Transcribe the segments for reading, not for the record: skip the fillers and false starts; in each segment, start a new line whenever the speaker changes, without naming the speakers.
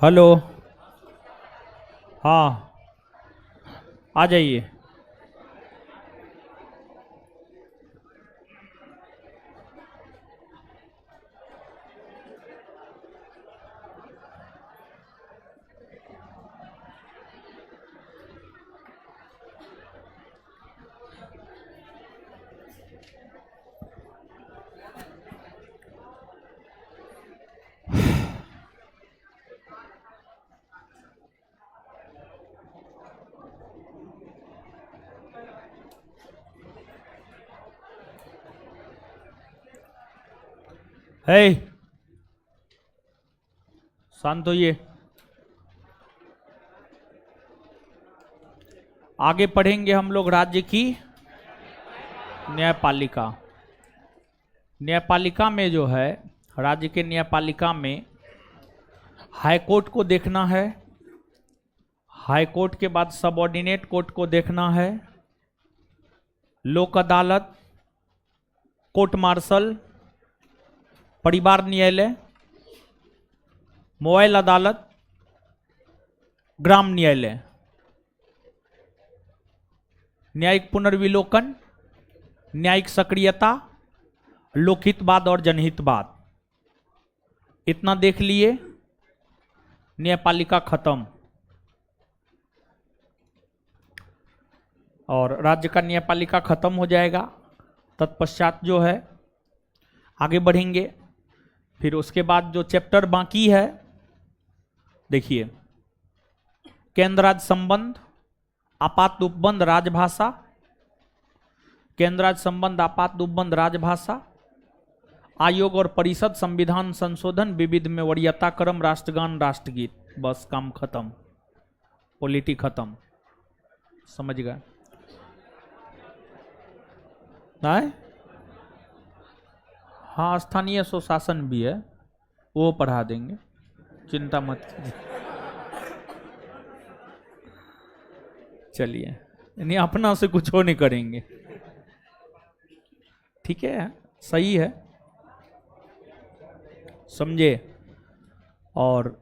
Hello. हाँ, आ जाइए। हे, शांत होइए। आगे पढ़ेंगे हम लोग राज्य की न्यायपालिका। न्यायपालिका में जो है, राज्य के न्यायपालिका में हाई कोर्ट को देखना है। हाई कोर्ट के बाद सबऑर्डिनेट कोर्ट को देखना है। लोक अदालत, कोर्ट मार्शल, परिवार न्यायालय, मोबाइल अदालत, ग्राम न्यायालय, न्यायिक पुनर्विलोकन, न्यायिक सक्रियता, लोकहितवाद और जनहितवाद। इतना देख लिए, न्यायपालिका खत्म। और राज्य का न्यायपालिका खत्म हो जाएगा। तत्पश्चात जो है आगे बढ़ेंगे। फिर उसके बाद जो चैप्टर बाकी है, देखिए, केंद्र राज्य संबंध, आपात उपबंध, राजभाषा, केंद्र राज्य संबंध, आपात उपबंध, राजभाषा, आयोग और परिषद, संविधान संशोधन, विविध में वरीयता क्रम, राष्ट्रगान, राष्ट्रगीत। बस काम खत्म, पॉलिटी खत्म। समझ गए? नहीं? हाँ, स्थानीय स्वशासन भी है, वो पढ़ा देंगे, चिंता मत कीजिए। चलिए, नहीं अपना से कुछ हो नहीं करेंगे। ठीक है, सही है, समझे। और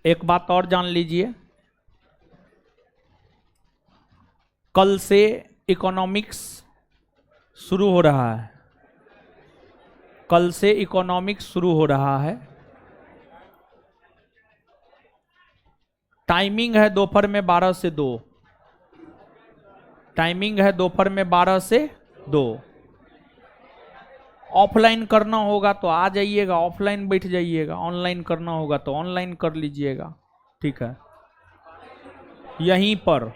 एक बात और जान लीजिए, कल से इकोनॉमिक्स शुरू हो रहा है। कल से इकोनॉमिक्स शुरू हो रहा है। टाइमिंग है दोपहर में 12 से 2। टाइमिंग है दोपहर में 12 से 2। ऑफलाइन करना होगा तो आ जाइएगा, ऑफलाइन बैठ जाइएगा। ऑनलाइन करना होगा तो ऑनलाइन कर लीजिएगा। ठीक है, यहीं पर,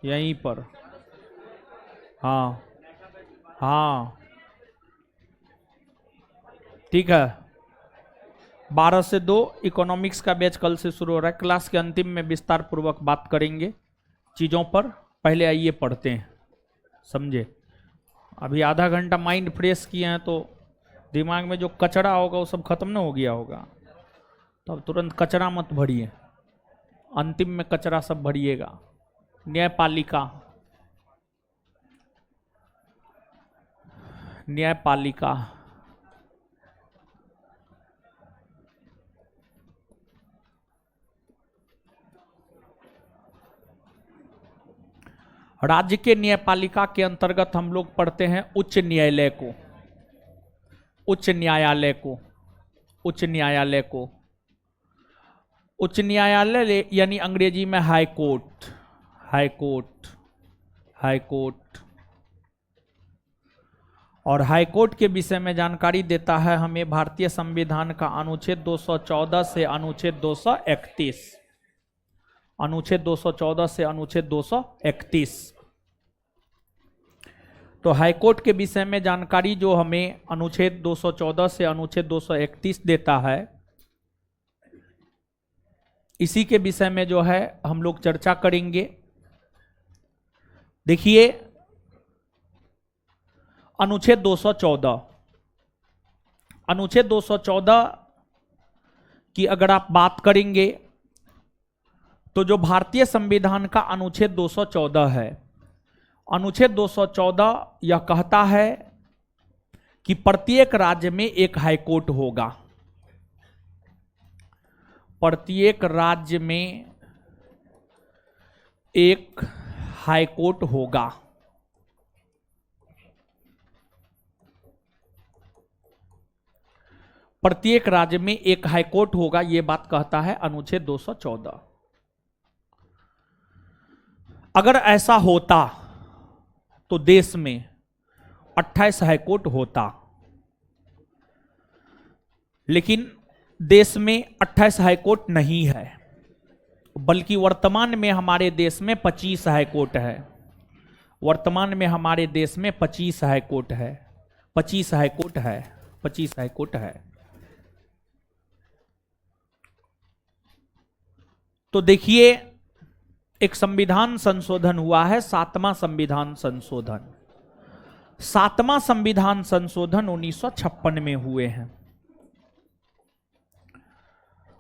यहीं पर। हाँ हाँ, ठीक है। 12 से 2 इकोनॉमिक्स का बैच कल से शुरू हो रहा है। क्लास के अंतिम में विस्तार पूर्वक बात करेंगे चीज़ों पर। पहले आइए पढ़ते हैं, समझे। अभी आधा घंटा माइंड फ्रेश किए हैं तो दिमाग में जो कचरा होगा वो सब खत्म ना हो गया होगा। तो अब तुरंत कचरा मत भरिए, अंतिम में कचरा सब भरिएगा। न्यायपालिका, न्यायपालिका। राज्य के न्यायपालिका के अंतर्गत हम लोग पढ़ते हैं उच्च न्यायालय को, उच्च न्यायालय को, उच्च न्यायालय को। उच्च न्यायालय यानी अंग्रेजी में high court, high court, high court. और हाई कोर्ट के विषय में जानकारी देता है हमें भारतीय संविधान का अनुच्छेद 214 से अनुच्छेद 231। अनुच्छेद 214 से अनुच्छेद 231। तो हाईकोर्ट के विषय में जानकारी जो हमें अनुच्छेद 214 से अनुच्छेद 231 देता है, इसी के विषय में जो है हम लोग चर्चा करेंगे। देखिए, अनुच्छेद 214, अनुच्छेद 214 की अगर आप बात करेंगे तो जो भारतीय संविधान का अनुच्छेद 214 है, अनुच्छेद 214 यह कहता है कि प्रत्येक राज्य में एक हाईकोर्ट होगा। प्रत्येक राज्य में एक हाईकोर्ट होगा। प्रत्येक राज्य में एक हाईकोर्ट होगा, यह बात कहता है अनुच्छेद 214। अगर ऐसा होता तो देश में 28 हाईकोर्ट होता, लेकिन देश में 28 हाईकोर्ट नहीं है, बल्कि वर्तमान में हमारे देश में 25 हाईकोर्ट है। वर्तमान में हमारे देश में 25 हाईकोर्ट है, 25 हाईकोर्ट है, 25 हाईकोर्ट है। तो देखिए, एक संविधान संशोधन हुआ है, 7वां संविधान संशोधन। 7वां संविधान संशोधन 1956 में हुए हैं।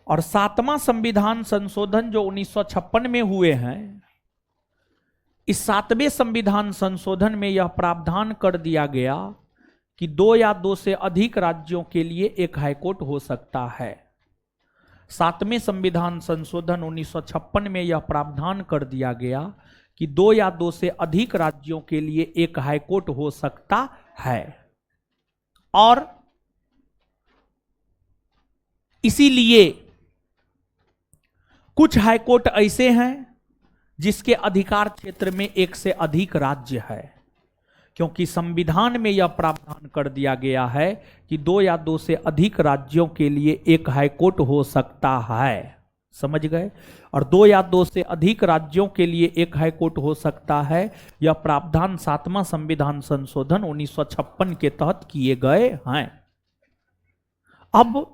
और 7वां संविधान संशोधन जो 1956 में हुए हैं, इस 7वें संविधान संशोधन में यह प्रावधान कर दिया गया कि 2 या 2 से अधिक राज्यों के लिए एक हाईकोर्ट हो सकता है। 7वें संविधान संशोधन 1956 में यह प्रावधान कर दिया गया कि 2 या 2 से अधिक राज्यों के लिए एक हाईकोर्ट हो सकता है। और इसीलिए कुछ हाईकोर्ट ऐसे हैं जिसके अधिकार क्षेत्र में 1 से अधिक राज्य है, क्योंकि संविधान में यह प्रावधान कर दिया गया है कि 2 या 2 से अधिक राज्यों के लिए एक हाईकोर्ट हो सकता है। समझ गए? और 2 या 2 से अधिक राज्यों के लिए एक हाईकोर्ट हो सकता है, यह प्रावधान 7वां संविधान संशोधन 1956 के तहत किए गए हैं। अब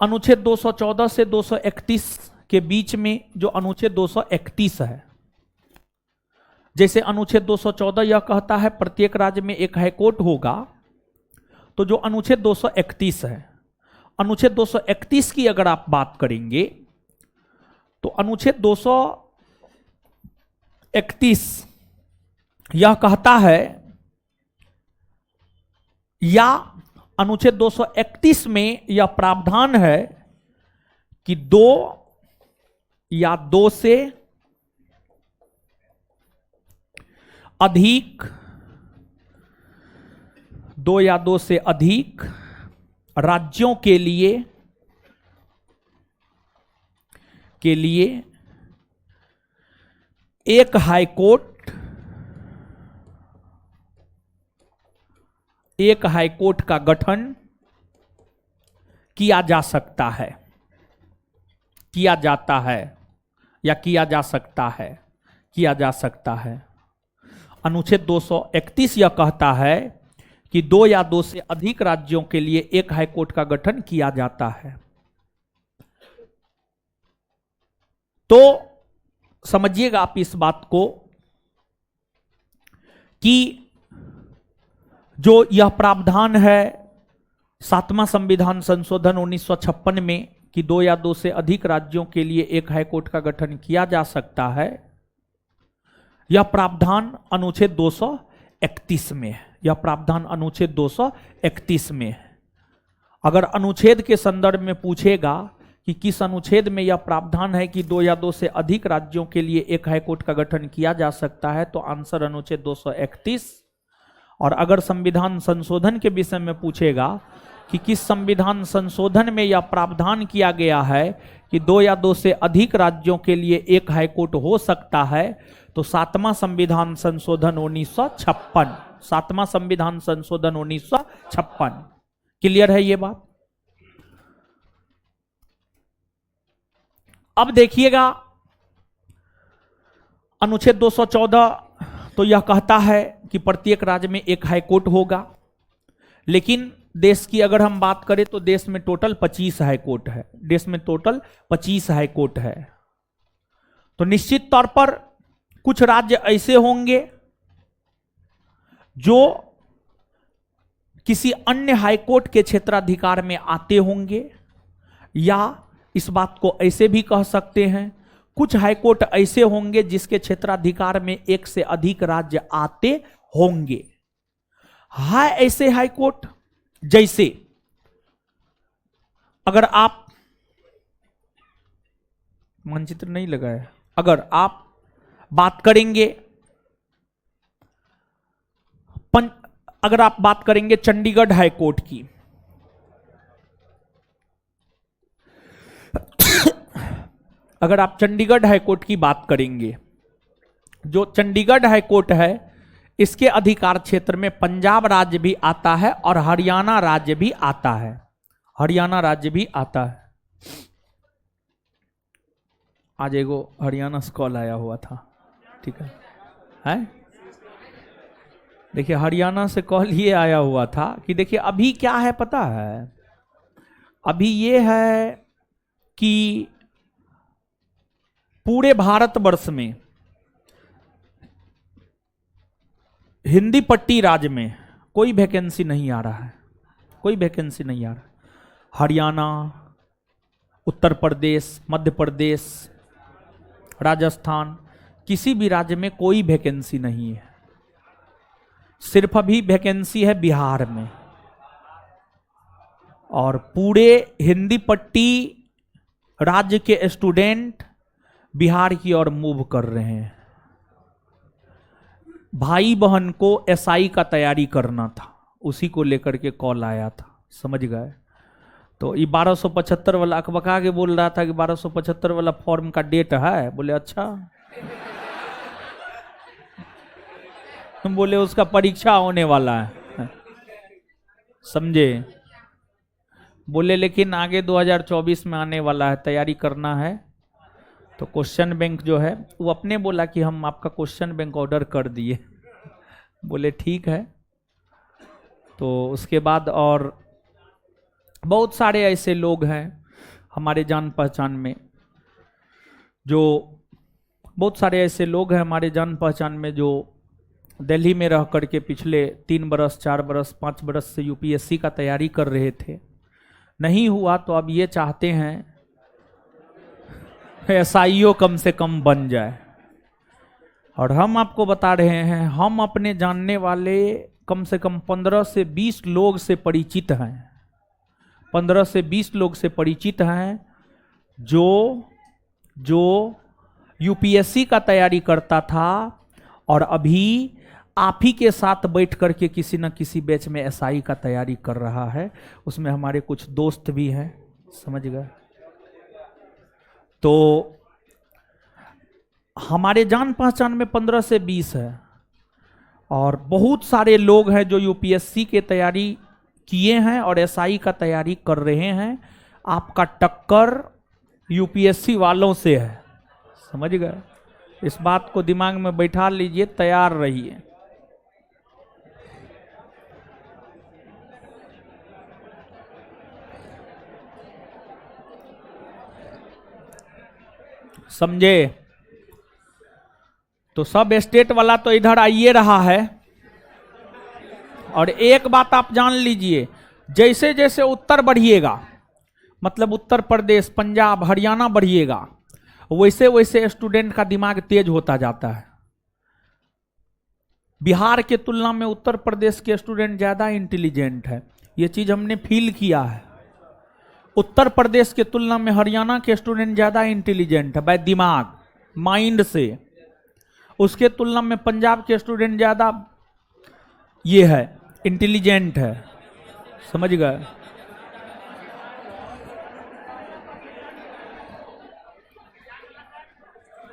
अनुच्छेद 214 से 231 के बीच में जो अनुच्छेद 231 है, जैसे अनुच्छेद 214 यह कहता है प्रत्येक राज्य में एक हाईकोर्ट होगा, तो जो अनुच्छेद 231 है, अनुच्छेद 231 की अगर आप बात करेंगे तो अनुच्छेद 231 यह कहता है, या अनुच्छेद 231 में यह प्रावधान है कि 2 या 2 से अधिक 2 या 2 से अधिक राज्यों के लिए एक हाईकोर्ट का गठन किया जा सकता है, किया जाता है, या किया जा सकता है, किया जा सकता है। अनुच्छेद 231 यह कहता है कि 2 या 2 से अधिक राज्यों के लिए एक हाईकोर्ट का गठन किया जाता है। तो समझिएगा आप इस बात को कि जो यह प्रावधान है 7वां संविधान संशोधन 1956 में कि 2 या 2 से अधिक राज्यों के लिए एक हाईकोर्ट का गठन किया जा सकता है, यह प्रावधान अनुच्छेद 231 में है। यह प्रावधान अनुच्छेद 231 में है। अगर अनुच्छेद के संदर्भ में पूछेगा कि किस अनुच्छेद में यह प्रावधान है कि 2 या 2 से अधिक राज्यों के लिए एक हाईकोर्ट का गठन किया जा सकता है, तो आंसर अनुच्छेद 231। और अगर संविधान संशोधन के विषय में पूछेगा कि किस संविधान संशोधन में यह प्रावधान किया गया है कि 2 या 2 से अधिक राज्यों के लिए एक हाईकोर्ट हो सकता है, तो 7वां संविधान संशोधन 1956, 7वां संविधान संशोधन 1956। क्लियर है ये बात? अब देखिएगा अनुच्छेद 214 तो यह कहता है कि प्रत्येक राज्य में एक हाईकोर्ट होगा, लेकिन देश की अगर हम बात करें तो देश में टोटल 25 हाईकोर्ट है। देश में टोटल 25 हाईकोर्ट है। तो निश्चित तौर पर कुछ राज्य ऐसे होंगे जो किसी अन्य हाईकोर्ट के क्षेत्राधिकार में आते होंगे, या इस बात को ऐसे भी कह सकते हैं कुछ हाईकोर्ट ऐसे होंगे जिसके क्षेत्राधिकार में 1 से अधिक राज्य आते होंगे। ऐसे हाईकोर्ट जैसे अगर आप मानचित्र नहीं लगाया, अगर आप बात करेंगे अगर आप बात करेंगे चंडीगढ़ हाई कोर्ट की, अगर आप चंडीगढ़ हाई कोर्ट की बात करेंगे, जो चंडीगढ़ हाई कोर्ट है इसके अधिकार क्षेत्र में पंजाब राज्य भी आता है और हरियाणा राज्य भी आता है, हरियाणा राज्य भी आता है। आज एगो हरियाणा से कॉल आया हुआ था, ठीक है? देखिए हरियाणा से कॉल ये आया हुआ था कि देखिए अभी क्या है पता है, अभी ये है कि पूरे भारतवर्ष में हिंदी पट्टी राज्य में कोई वैकेंसी नहीं आ रहा है, कोई वैकेंसी नहीं आ रहा। हरियाणा, उत्तर प्रदेश, मध्य प्रदेश, राजस्थान, किसी भी राज्य में कोई वैकेंसी नहीं है, सिर्फ अभी वैकेंसी है बिहार में। और पूरे हिंदी पट्टी राज्य के स्टूडेंट बिहार की ओर मूव कर रहे हैं। भाई बहन को एसआई का तैयारी करना था, उसी को लेकर के कॉल आया था, समझ गए? तो ये 1275 वाला अकबका के बोल रहा था कि 1275 वाला फॉर्म का डेट है, बोले अच्छा। हम बोले उसका परीक्षा होने वाला है, समझे? बोले लेकिन आगे 2024 में आने वाला है, तैयारी करना है। तो क्वेश्चन बैंक जो है वो अपने बोला कि हम आपका क्वेश्चन बैंक ऑर्डर कर दिए। बोले ठीक है। तो उसके बाद और बहुत सारे ऐसे लोग हैं हमारे जान पहचान में, जो बहुत सारे ऐसे लोग हैं हमारे जान पहचान में जो दिल्ली में रह करके पिछले 3 बरस, 4 बरस, 5 बरस से यूपीएससी का तैयारी कर रहे थे, नहीं हुआ तो अब ये चाहते हैं एसआईओ कम से कम बन जाए। और हम आपको बता रहे हैं, हम अपने जानने वाले कम से कम 15 से 20 लोग से परिचित हैं, 15 से 20 लोग से परिचित हैं जो यूपीएससी का तैयारी करता था और अभी आप ही के साथ बैठ करके किसी न किसी बैच में एसआई का तैयारी कर रहा है। उसमें हमारे कुछ दोस्त भी हैं, समझ गए? तो हमारे जान पहचान में 15 से 20 है और बहुत सारे लोग हैं जो यूपीएससी के तैयारी किए हैं और एसआई का तैयारी कर रहे हैं। आपका टक्कर यूपीएससी वालों से है, समझ गए? इस बात को दिमाग में बैठा लीजिए, तैयार रहिए। समझे? तो सब स्टेट वाला तो इधर आइए रहा है। और एक बात आप जान लीजिए, जैसे जैसे उत्तर बढ़िएगा, मतलब उत्तर प्रदेश, पंजाब, हरियाणा बढ़िएगा, वैसे वैसे स्टूडेंट का दिमाग तेज होता जाता है। बिहार के तुलना में उत्तर प्रदेश के स्टूडेंट ज्यादा इंटेलिजेंट है, ये चीज हमने फील किया है। उत्तर प्रदेश के तुलना में हरियाणा के स्टूडेंट ज्यादा इंटेलिजेंट है बाय दिमाग, माइंड से। उसके तुलना में पंजाब के स्टूडेंट ज्यादा ये है, इंटेलिजेंट है, समझ गए?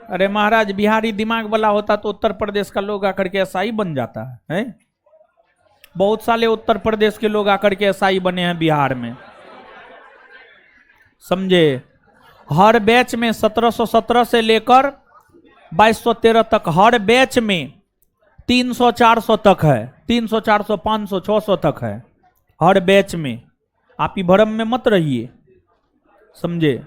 अरे महाराज, बिहारी दिमाग वाला होता तो उत्तर प्रदेश का लोग आकर के एसआई बन जाता है? बहुत साले उत्तर प्रदेश के लोग आकर के एसआई बने हैं बिहार में, समझे? हर बैच में 1717 से लेकर 2213 तक, हर बैच में 300 400 तक है, 300 400 500 600 तक है हर बैच में। आप ही भरम में मत रहिए, समझे?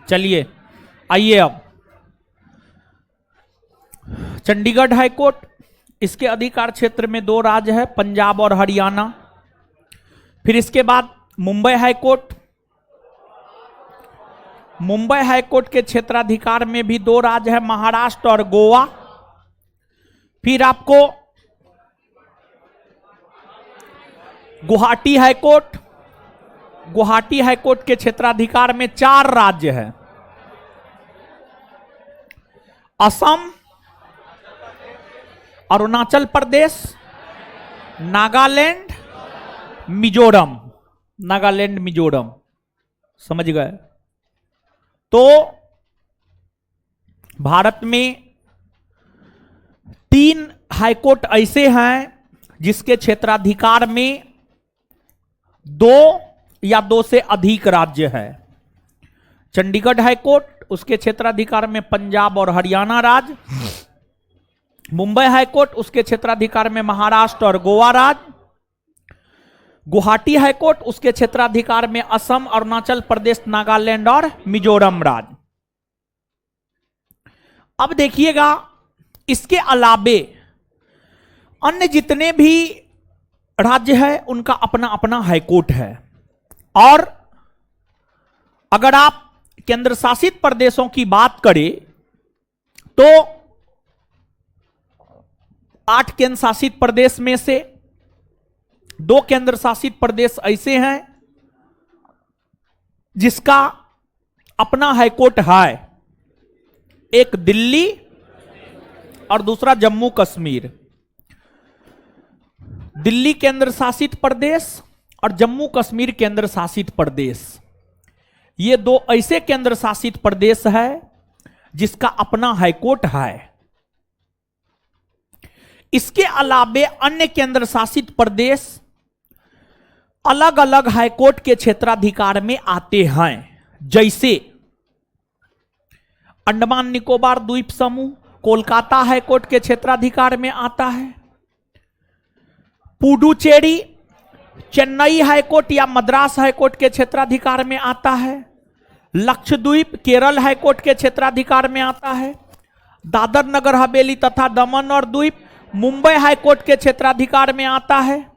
चलिए आइए, अब चंडीगढ़ हाई कोर्ट इसके अधिकार क्षेत्र में 2 राज्य है, पंजाब और हरियाणा। फिर इसके बाद मुंबई हाईकोर्ट। मुंबई हाईकोर्ट के क्षेत्राधिकार में भी 2 राज्य है, महाराष्ट्र और गोवा। फिर आपको गुवाहाटी हाईकोर्ट। गुवाहाटी हाईकोर्ट के क्षेत्राधिकार में 4 राज्य है, असम, अरुणाचल प्रदेश, नागालैंड, मिजोरम। नागालैंड, मिजोरम, समझ गए। तो भारत में 3 हाईकोर्ट ऐसे हैं जिसके क्षेत्राधिकार में 2 या 2 से अधिक राज्य है। चंडीगढ़ हाईकोर्ट, उसके क्षेत्राधिकार में पंजाब और हरियाणा राज्य। मुंबई हाईकोर्ट, उसके क्षेत्राधिकार में महाराष्ट्र और गोवा राज्य। गुवाहाटी हाईकोर्ट, उसके क्षेत्राधिकार में असम, अरुणाचल प्रदेश, नागालैंड और मिजोरम राज्य। अब देखिएगा, इसके अलावे अन्य जितने भी राज्य है उनका अपना अपना हाईकोर्ट है। और अगर आप केंद्र शासित प्रदेशों की बात करें तो 8 केंद्र शासित प्रदेश में से 2 केंद्र शासित प्रदेश ऐसे हैं जिसका अपना हाईकोर्ट है, एक दिल्ली और दूसरा जम्मू कश्मीर। दिल्ली केंद्र शासित प्रदेश और जम्मू कश्मीर केंद्र शासित प्रदेश, ये 2 ऐसे केंद्र शासित प्रदेश है जिसका अपना हाईकोर्ट है। इसके अलावे अन्य केंद्र शासित प्रदेश अलग अलग हाईकोर्ट के क्षेत्राधिकार में आते हैं। जैसे अंडमान निकोबार द्वीप समूह कोलकाता हाईकोर्ट के क्षेत्राधिकार में आता है। पुडुचेरी चेन्नई हाईकोर्ट या मद्रास हाईकोर्ट के क्षेत्राधिकार में आता है। लक्षद्वीप केरल हाईकोर्ट के क्षेत्राधिकार में आता है। दादर नगर हवेली तथा दमन और द्वीप मुंबई हाईकोर्ट के क्षेत्राधिकार में आता है।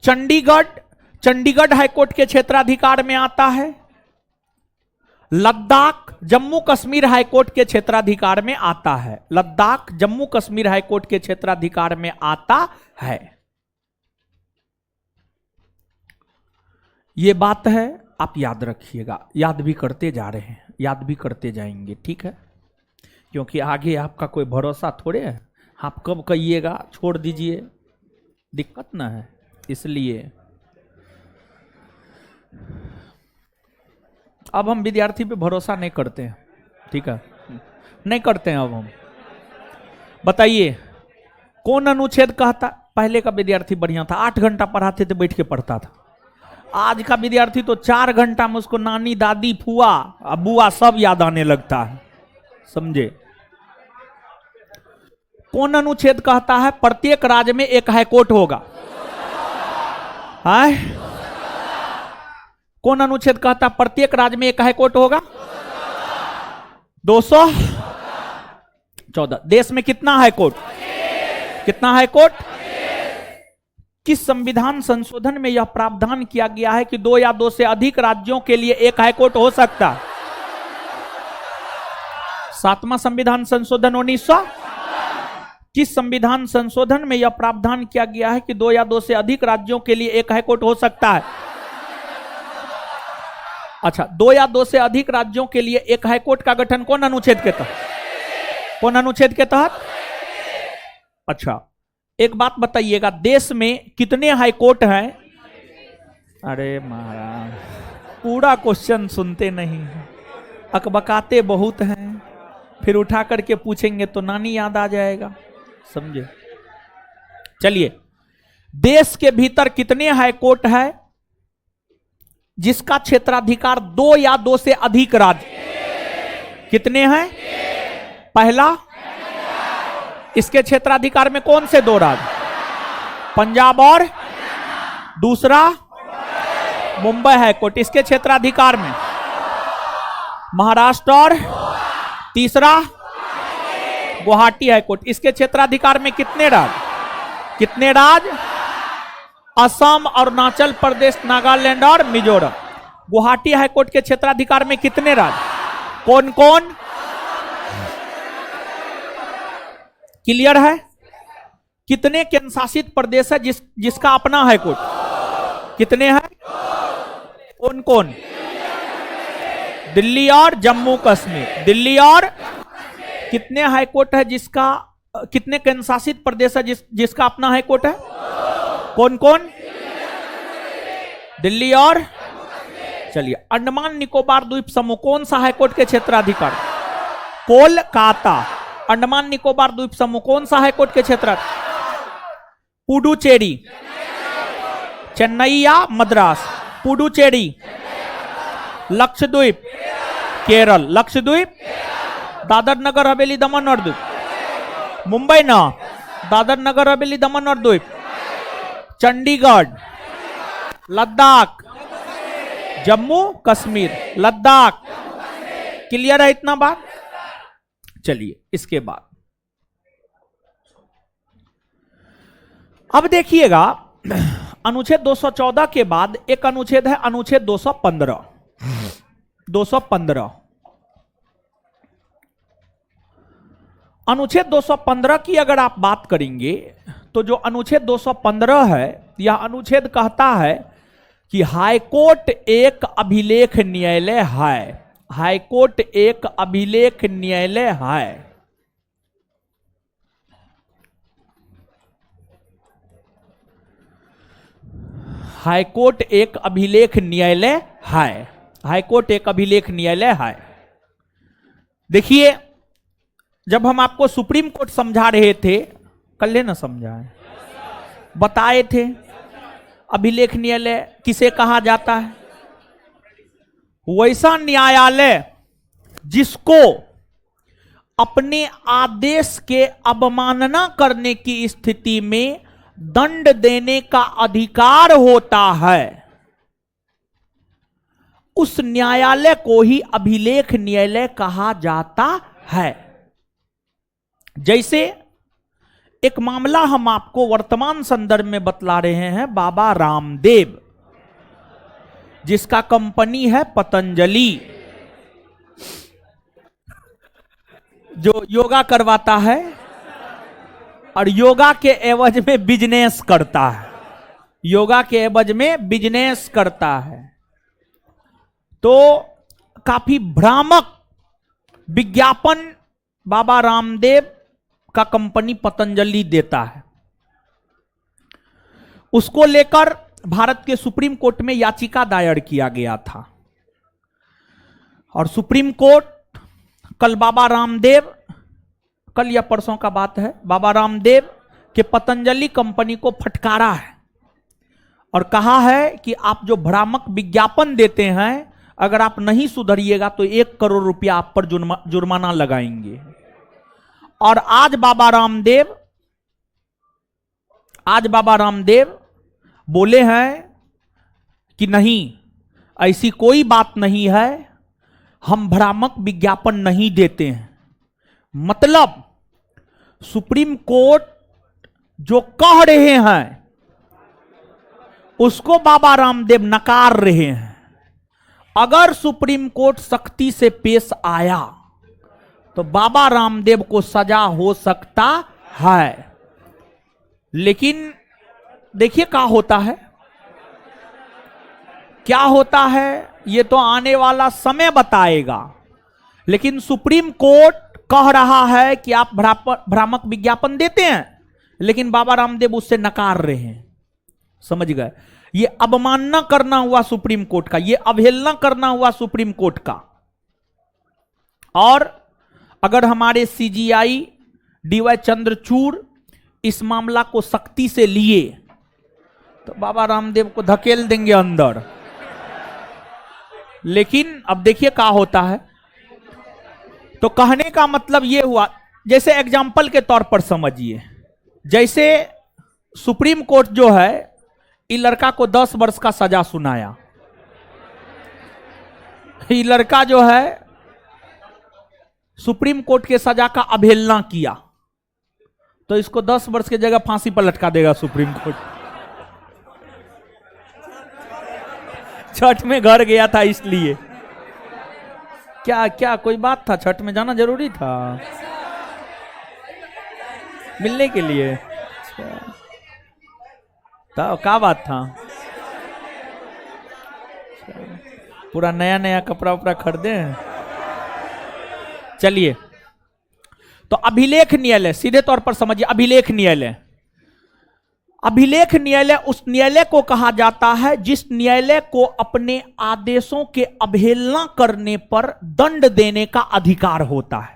चंडीगढ़ हाईकोर्ट के क्षेत्राधिकार में आता है। लद्दाख जम्मू कश्मीर हाईकोर्ट के क्षेत्राधिकार में आता है। लद्दाख जम्मू कश्मीर हाईकोर्ट के क्षेत्राधिकार में आता है। यह बात है, आप याद रखिएगा, याद भी करते जा रहे हैं, याद भी करते जाएंगे, ठीक है। क्योंकि आगे आपका कोई भरोसा थोड़े है, आप कब कहिएगा छोड़ दीजिए, दिक्कत ना है, इसलिए अब हम विद्यार्थी पे भरोसा नहीं करते हैं, ठीक है, नहीं करते हैं। अब हम बताइए कौन अनुच्छेद कहता? पहले का विद्यार्थी बढ़िया था, 8 घंटा पढ़ाते थे, बैठ के पढ़ता था। आज का विद्यार्थी तो 4 घंटा में उसको नानी, दादी, फुआ, अबुआ सब याद आने लगता है, समझे। कौन अनुच्छेद कहता है प्रत्येक राज्य में एक हाईकोर्ट होगा? है? कौन अनुच्छेद कहता है प्रत्येक राज्य में एक हाईकोर्ट होगा? 214। देश में कितना हाईकोर्ट? कितना हाईकोर्ट? किस संविधान संशोधन में यह प्रावधान किया गया है कि 2 या 2 से अधिक राज्यों के लिए एक हाईकोर्ट हो सकता है? 7वां संविधान संशोधन 1900। किस संविधान संशोधन में यह प्रावधान किया गया है कि 2 या 2 से अधिक राज्यों के लिए एक हाईकोर्ट हो सकता है? अच्छा, 2 या 2 से अधिक राज्यों के लिए एक हाईकोर्ट का गठन कौन अनुच्छेद के तहत? कौन अनुच्छेद के तहत? अच्छा, एक बात बताइएगा, देश में कितने हाईकोर्ट हैं? अरे महाराज, पूरा क्वेश्चन सुनते नहीं, अकबकाते बहुत हैं, फिर उठा करके पूछेंगे तो नानी याद आ जाएगा, समझे। चलिए, देश के भीतर कितने हाईकोर्ट है जिसका क्षेत्राधिकार 2 या 2 से अधिक राज्य? कितने हैं? पहला, इसके क्षेत्राधिकार में कौन से 2 राज्य? पंजाब और दूसरा मुंबई हाईकोर्ट, इसके क्षेत्राधिकार में महाराष्ट्र और तीसरा गुवाहाटी हाईकोर्ट। इसके क्षेत्राधिकार में कितने राज्य? कितने राज्य? असम, अरुणाचल प्रदेश, नागालैंड और मिजोरम। गुवाहाटी हाईकोर्ट के क्षेत्राधिकार में कितने राज्य? कौन कौन? क्लियर है? कितने केंद्र शासित प्रदेश है जिसका अपना हाईकोर्ट? कितने हैं? कौन कौन? दिल्ली और जम्मू कश्मीर। दिल्ली और कितने हाईकोर्ट है जिसका, कितने केंद्र शासित प्रदेश है जिसका अपना हाईकोर्ट है? कौन कौन? दिल्ली और, चलिए, अंडमान निकोबार द्वीप समूह कौन सा हाईकोर्ट के क्षेत्राधिकार? कोलकाता। अंडमान निकोबार द्वीप समूह कौन सा हाईकोर्ट के क्षेत्र? पुडुचेरी। चेन्नई या मद्रास? पुडुचेरी। लक्षद्वीप, केरल। लक्षद्वीप, दादर नगर हवेली दमन और द्वीप। मुंबई ना, दादर नगर हवेली दमन और द्वीप। चंडीगढ़, लद्दाख, जम्मू कश्मीर, लद्दाख। क्लियर है इतना बात? चलिए, इसके बाद अब देखिएगा, अनुच्छेद 214 के बाद एक अनुच्छेद है, अनुच्छेद 215। 215 अनुच्छेद 215 की अगर आप बात करेंगे तो जो अनुच्छेद 215 है, यह अनुच्छेद कहता है कि हाईकोर्ट एक अभिलेख न्यायालय है। हाईकोर्ट एक अभिलेख न्यायालय है। हाईकोर्ट एक अभिलेख न्यायालय है। हाईकोर्ट एक अभिलेख न्यायालय है। देखिए, जब हम आपको सुप्रीम कोर्ट समझा रहे थे, कल ना समझाए, बताए थे अभिलेख न्यायालय किसे कहा जाता है। वैसा न्यायालय जिसको अपने आदेश के अवमानना करने की स्थिति में दंड देने का अधिकार होता है, उस न्यायालय को ही अभिलेख न्यायालय कहा जाता है। जैसे एक मामला हम आपको वर्तमान संदर्भ में बतला रहे हैं, बाबा रामदेव, जिसका कंपनी है पतंजलि, जो योगा करवाता है और योगा के एवज में बिजनेस करता है। योगा के एवज में बिजनेस करता है। तो काफी भ्रामक विज्ञापन बाबा रामदेव का कंपनी पतंजलि देता है। उसको लेकर भारत के सुप्रीम कोर्ट में याचिका दायर किया गया था और सुप्रीम कोर्ट कल बाबा रामदेव, कल या परसों का बात है, बाबा रामदेव के पतंजलि कंपनी को फटकारा है और कहा है कि आप जो भ्रामक विज्ञापन देते हैं, अगर आप नहीं सुधरिएगा तो 1 करोड़ रुपया आप पर जुर्माना लगाएंगे। और आज बाबा रामदेव बोले हैं कि नहीं, ऐसी कोई बात नहीं है, हम भ्रामक विज्ञापन नहीं देते हैं। मतलब सुप्रीम कोर्ट जो कह रहे हैं उसको बाबा रामदेव नकार रहे हैं। अगर सुप्रीम कोर्ट सख्ती से पेश आया तो बाबा रामदेव को सजा हो सकता है। लेकिन देखिए क्या होता है, क्या होता है ये तो आने वाला समय बताएगा। लेकिन सुप्रीम कोर्ट कह रहा है कि आप भ्रामक विज्ञापन देते हैं, लेकिन बाबा रामदेव उससे नकार रहे हैं। समझ गए? ये अवमानना करना हुआ सुप्रीम कोर्ट का, ये अवहेलना करना हुआ सुप्रीम कोर्ट का। और अगर हमारे सीजीआई डीवाई चंद्रचूड़ इस मामला को सख्ती से लिए तो बाबा रामदेव को धकेल देंगे अंदर। लेकिन अब देखिए क्या होता है। तो कहने का मतलब यह हुआ, जैसे एग्जाम्पल के तौर पर समझिए, जैसे सुप्रीम कोर्ट जो है ये लड़का को 10 वर्ष का सजा सुनाया। ये लड़का जो है सुप्रीम कोर्ट के सजा का अवहेलना किया तो इसको 10 वर्ष की जगह फांसी पर लटका देगा सुप्रीम कोर्ट। छठ में घर गया था इसलिए। क्या क्या कोई बात था? छठ में जाना जरूरी था मिलने के लिए? तो क्या बात था? पूरा नया नया कपड़ा उपड़ा खरीदे। चलिए, तो अभिलेख न्यायालय सीधे तौर पर समझिए। अभिलेख न्यायालय, अभिलेख न्यायालय उस न्यायालय को कहा जाता है जिस न्यायालय को अपने आदेशों के अवहेलना करने पर दंड देने का अधिकार होता है।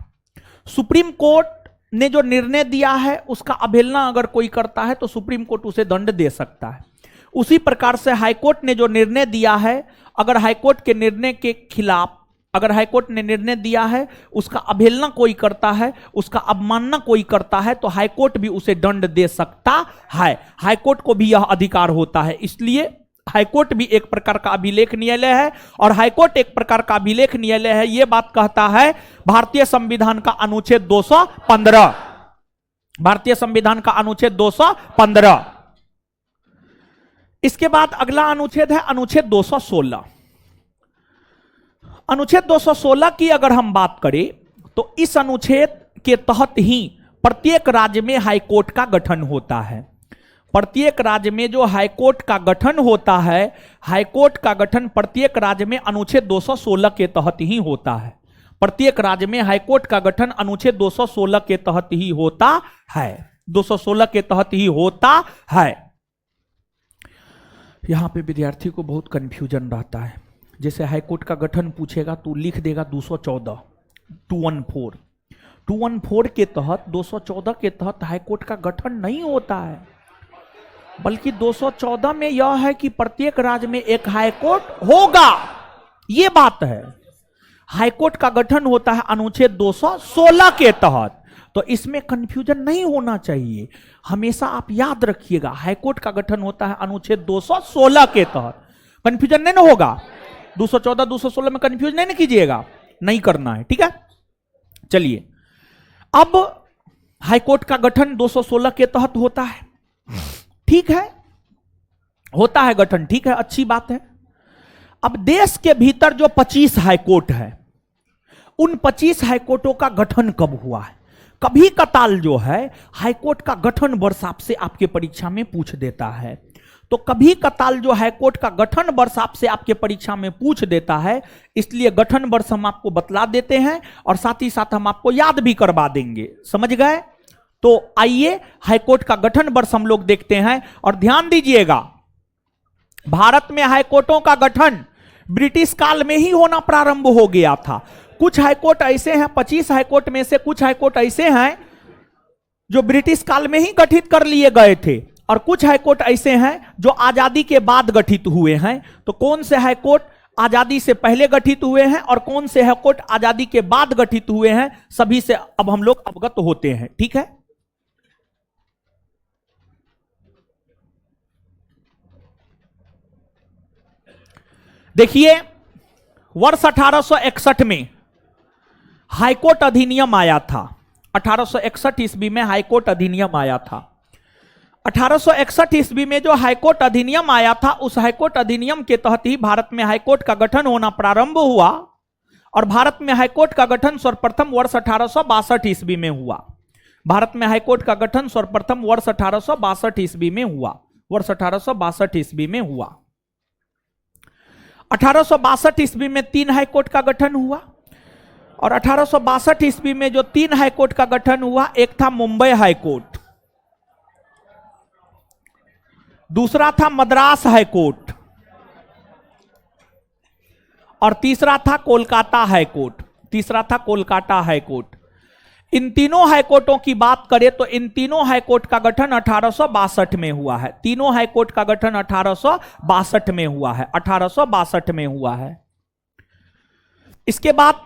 सुप्रीम कोर्ट ने जो निर्णय दिया है उसका अवहेलना अगर कोई करता है तो सुप्रीम कोर्ट उसे दंड दे सकता है। उसी प्रकार से हाईकोर्ट ने जो निर्णय दिया है, अगर हाईकोर्ट के निर्णय के खिलाफ अगर हाईकोर्ट ने निर्णय दिया है उसका अवहेलना कोई करता है, उसका अवमानना कोई करता है, तो हाईकोर्ट भी उसे दंड दे सकता है। हाईकोर्ट को भी यह अधिकार होता है। इसलिए हाईकोर्ट भी एक प्रकार का अभिलेख न्यायालय है और हाईकोर्ट एक प्रकार का अभिलेख न्यायालय है। यह बात कहता है भारतीय संविधान का अनुच्छेद 215। भारतीय संविधान का अनुच्छेद 215। इसके बाद अगला अनुच्छेद है अनुच्छेद 216। अनुच्छेद 216 की अगर हम बात करें तो इस अनुच्छेद के तहत ही प्रत्येक राज्य में हाईकोर्ट का गठन होता है। प्रत्येक राज्य में जो हाईकोर्ट का गठन होता है, हाईकोर्ट का गठन प्रत्येक राज्य में अनुच्छेद 216 के तहत ही होता है। प्रत्येक राज्य में हाईकोर्ट का गठन अनुच्छेद 216 के तहत ही होता है। 216 के तहत ही होता है। यहां पे विद्यार्थी को बहुत कंफ्यूजन रहता है। जैसे हाईकोर्ट का गठन पूछेगा तो लिख देगा 214, 214। 214 के तहत, 214 के तहत हाईकोर्ट का गठन नहीं होता है, बल्कि 214 में यह है कि प्रत्येक राज्य में एक हाईकोर्ट होगा। यह बात है। हाईकोर्ट का गठन होता है अनुच्छेद 216 के तहत। तो इसमें कंफ्यूजन नहीं होना चाहिए। हमेशा आप याद रखिएगा, हाईकोर्ट का गठन होता है अनुच्छेद 216 के तहत। कंफ्यूजन नहीं ना होगा। 214, 216 में कंफ्यूज नहीं कीजिएगा, नहीं करना है, ठीक है। चलिए, अब हाईकोर्ट का गठन 216 के तहत होता है, ठीक है, होता है गठन, ठीक है, अच्छी बात है। अब देश के भीतर जो 25 हाईकोर्ट है, उन 25 हाईकोर्टों का गठन कब हुआ है? कभी कताल जो है हाईकोर्ट का गठन वर्ष आपसे आपके परीक्षा में पूछ देता है। तो कभी कताल जो हाईकोर्ट का गठन वर्ष आपसे आपके परीक्षा में पूछ देता है, इसलिए गठन वर्ष हम आपको बतला देते हैं और साथ ही साथ हम आपको याद भी करवा देंगे। समझ गए? तो आइए हाईकोर्ट का गठन वर्ष हम लोग देखते हैं और ध्यान दीजिएगा, भारत में हाईकोर्टों का गठन ब्रिटिश काल में ही होना प्रारंभ हो गया था। कुछ हाईकोर्ट ऐसे हैं, 25 हाईकोर्ट में से कुछ हाईकोर्ट ऐसे हैं जो ब्रिटिश काल में ही गठित कर लिए गए थे और कुछ हाईकोर्ट ऐसे हैं जो आजादी के बाद गठित हुए हैं। तो कौन से हाईकोर्ट आजादी से पहले गठित हुए हैं और कौन से हाईकोर्ट आजादी के बाद गठित हुए हैं, सभी से अब हम लोग अवगत होते हैं, ठीक है। देखिए, वर्ष 1861 में हाईकोर्ट अधिनियम आया था। 1861 ईस्वी में हाईकोर्ट अधिनियम आया था। 1861 ईस्वी में जो हाईकोर्ट अधिनियम आया था, उस हाईकोर्ट अधिनियम के तहत ही भारत में हाईकोर्ट का गठन होना प्रारंभ हुआ और भारत में हाईकोर्ट का गठन सर्वप्रथम वर्ष 1862 ईस्वी में हुआ। भारत में हाईकोर्ट का गठन सर्वप्रथम वर्ष 1862 ईस्वी में हुआ। वर्ष 1862 ईस्वी में हुआ। 1862 ईस्वी में 3 हाईकोर्ट का गठन हुआ और 1862 ईस्वी में जो 3 हाईकोर्ट का गठन हुआ, एक था मुंबई हाईकोर्ट, दूसरा था मद्रास हाईकोर्ट और तीसरा था कोलकाता हाईकोर्ट। तीसरा था कोलकाता हाईकोर्ट। इन तीनों हाईकोर्टों की बात करें तो इन तीनों हाईकोर्ट का गठन 1862 में हुआ है। तीनों हाईकोर्ट का गठन 1862 में हुआ है। 1862 में हुआ है। इसके बाद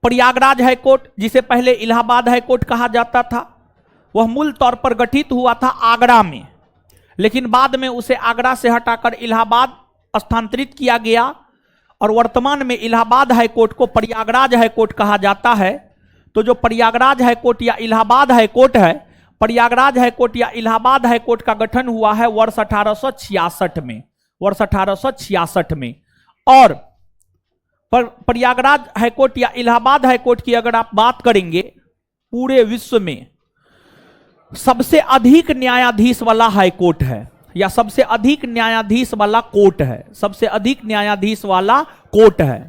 प्रयागराज हाईकोर्ट, जिसे पहले इलाहाबाद हाईकोर्ट कहा जाता था, वह मूल तौर पर गठित हुआ था आगरा में, लेकिन बाद में उसे आगरा से हटाकर इलाहाबाद स्थानांतरित किया गया और वर्तमान में इलाहाबाद हाईकोर्ट को प्रयागराज हाईकोर्ट कहा जाता है। तो जो प्रयागराज हाईकोर्ट या इलाहाबाद हाईकोर्ट है, प्रयागराज हाईकोर्ट या इलाहाबाद हाईकोर्ट का गठन हुआ है वर्ष 1866 में, वर्ष 1866 में। और प्रयागराज हाईकोर्ट या इलाहाबाद हाईकोर्ट की अगर आप बात करेंगे, पूरे विश्व में सबसे अधिक न्यायाधीश वाला हाईकोर्ट है, या सबसे अधिक न्यायाधीश वाला कोर्ट है, सबसे अधिक न्यायाधीश वाला कोर्ट है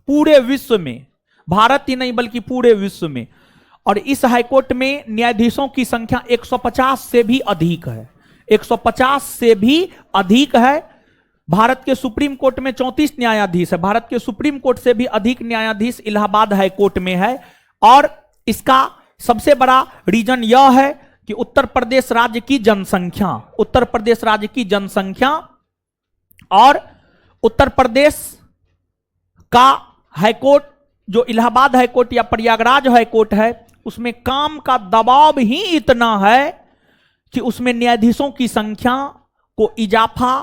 पूरे विश्व में, भारत ही नहीं बल्कि पूरे विश्व में। और इस हाईकोर्ट में न्यायाधीशों की संख्या 150 से भी अधिक है, 150 से भी अधिक है। भारत के सुप्रीम कोर्ट में 34 न्यायाधीश है, भारत के सुप्रीम कोर्ट से भी अधिक न्यायाधीश इलाहाबाद हाईकोर्ट में है। और इसका सबसे बड़ा रीजन यह है कि उत्तर प्रदेश राज्य की जनसंख्या, उत्तर प्रदेश राज्य की जनसंख्या और उत्तर प्रदेश का हाईकोर्ट जो इलाहाबाद हाईकोर्ट या प्रयागराज हाईकोर्ट है, उसमें काम का दबाव ही इतना है कि उसमें न्यायाधीशों की संख्या को इजाफा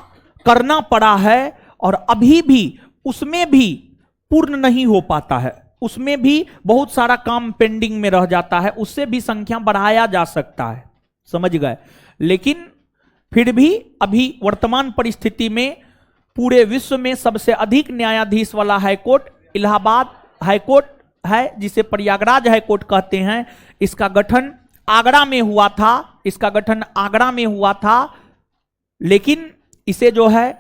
करना पड़ा है और अभी भी उसमें भी पूर्ण नहीं हो पाता है, उसमें भी बहुत सारा काम पेंडिंग में रह जाता है, उससे भी संख्या बढ़ाया जा सकता है, समझ गए। लेकिन फिर भी अभी वर्तमान परिस्थिति में पूरे विश्व में सबसे अधिक न्यायाधीश वाला हाईकोर्ट इलाहाबाद हाईकोर्ट है, जिसे प्रयागराज हाईकोर्ट कहते हैं। इसका गठन आगरा में हुआ था, इसका गठन आगरा में हुआ था, लेकिन इसे जो है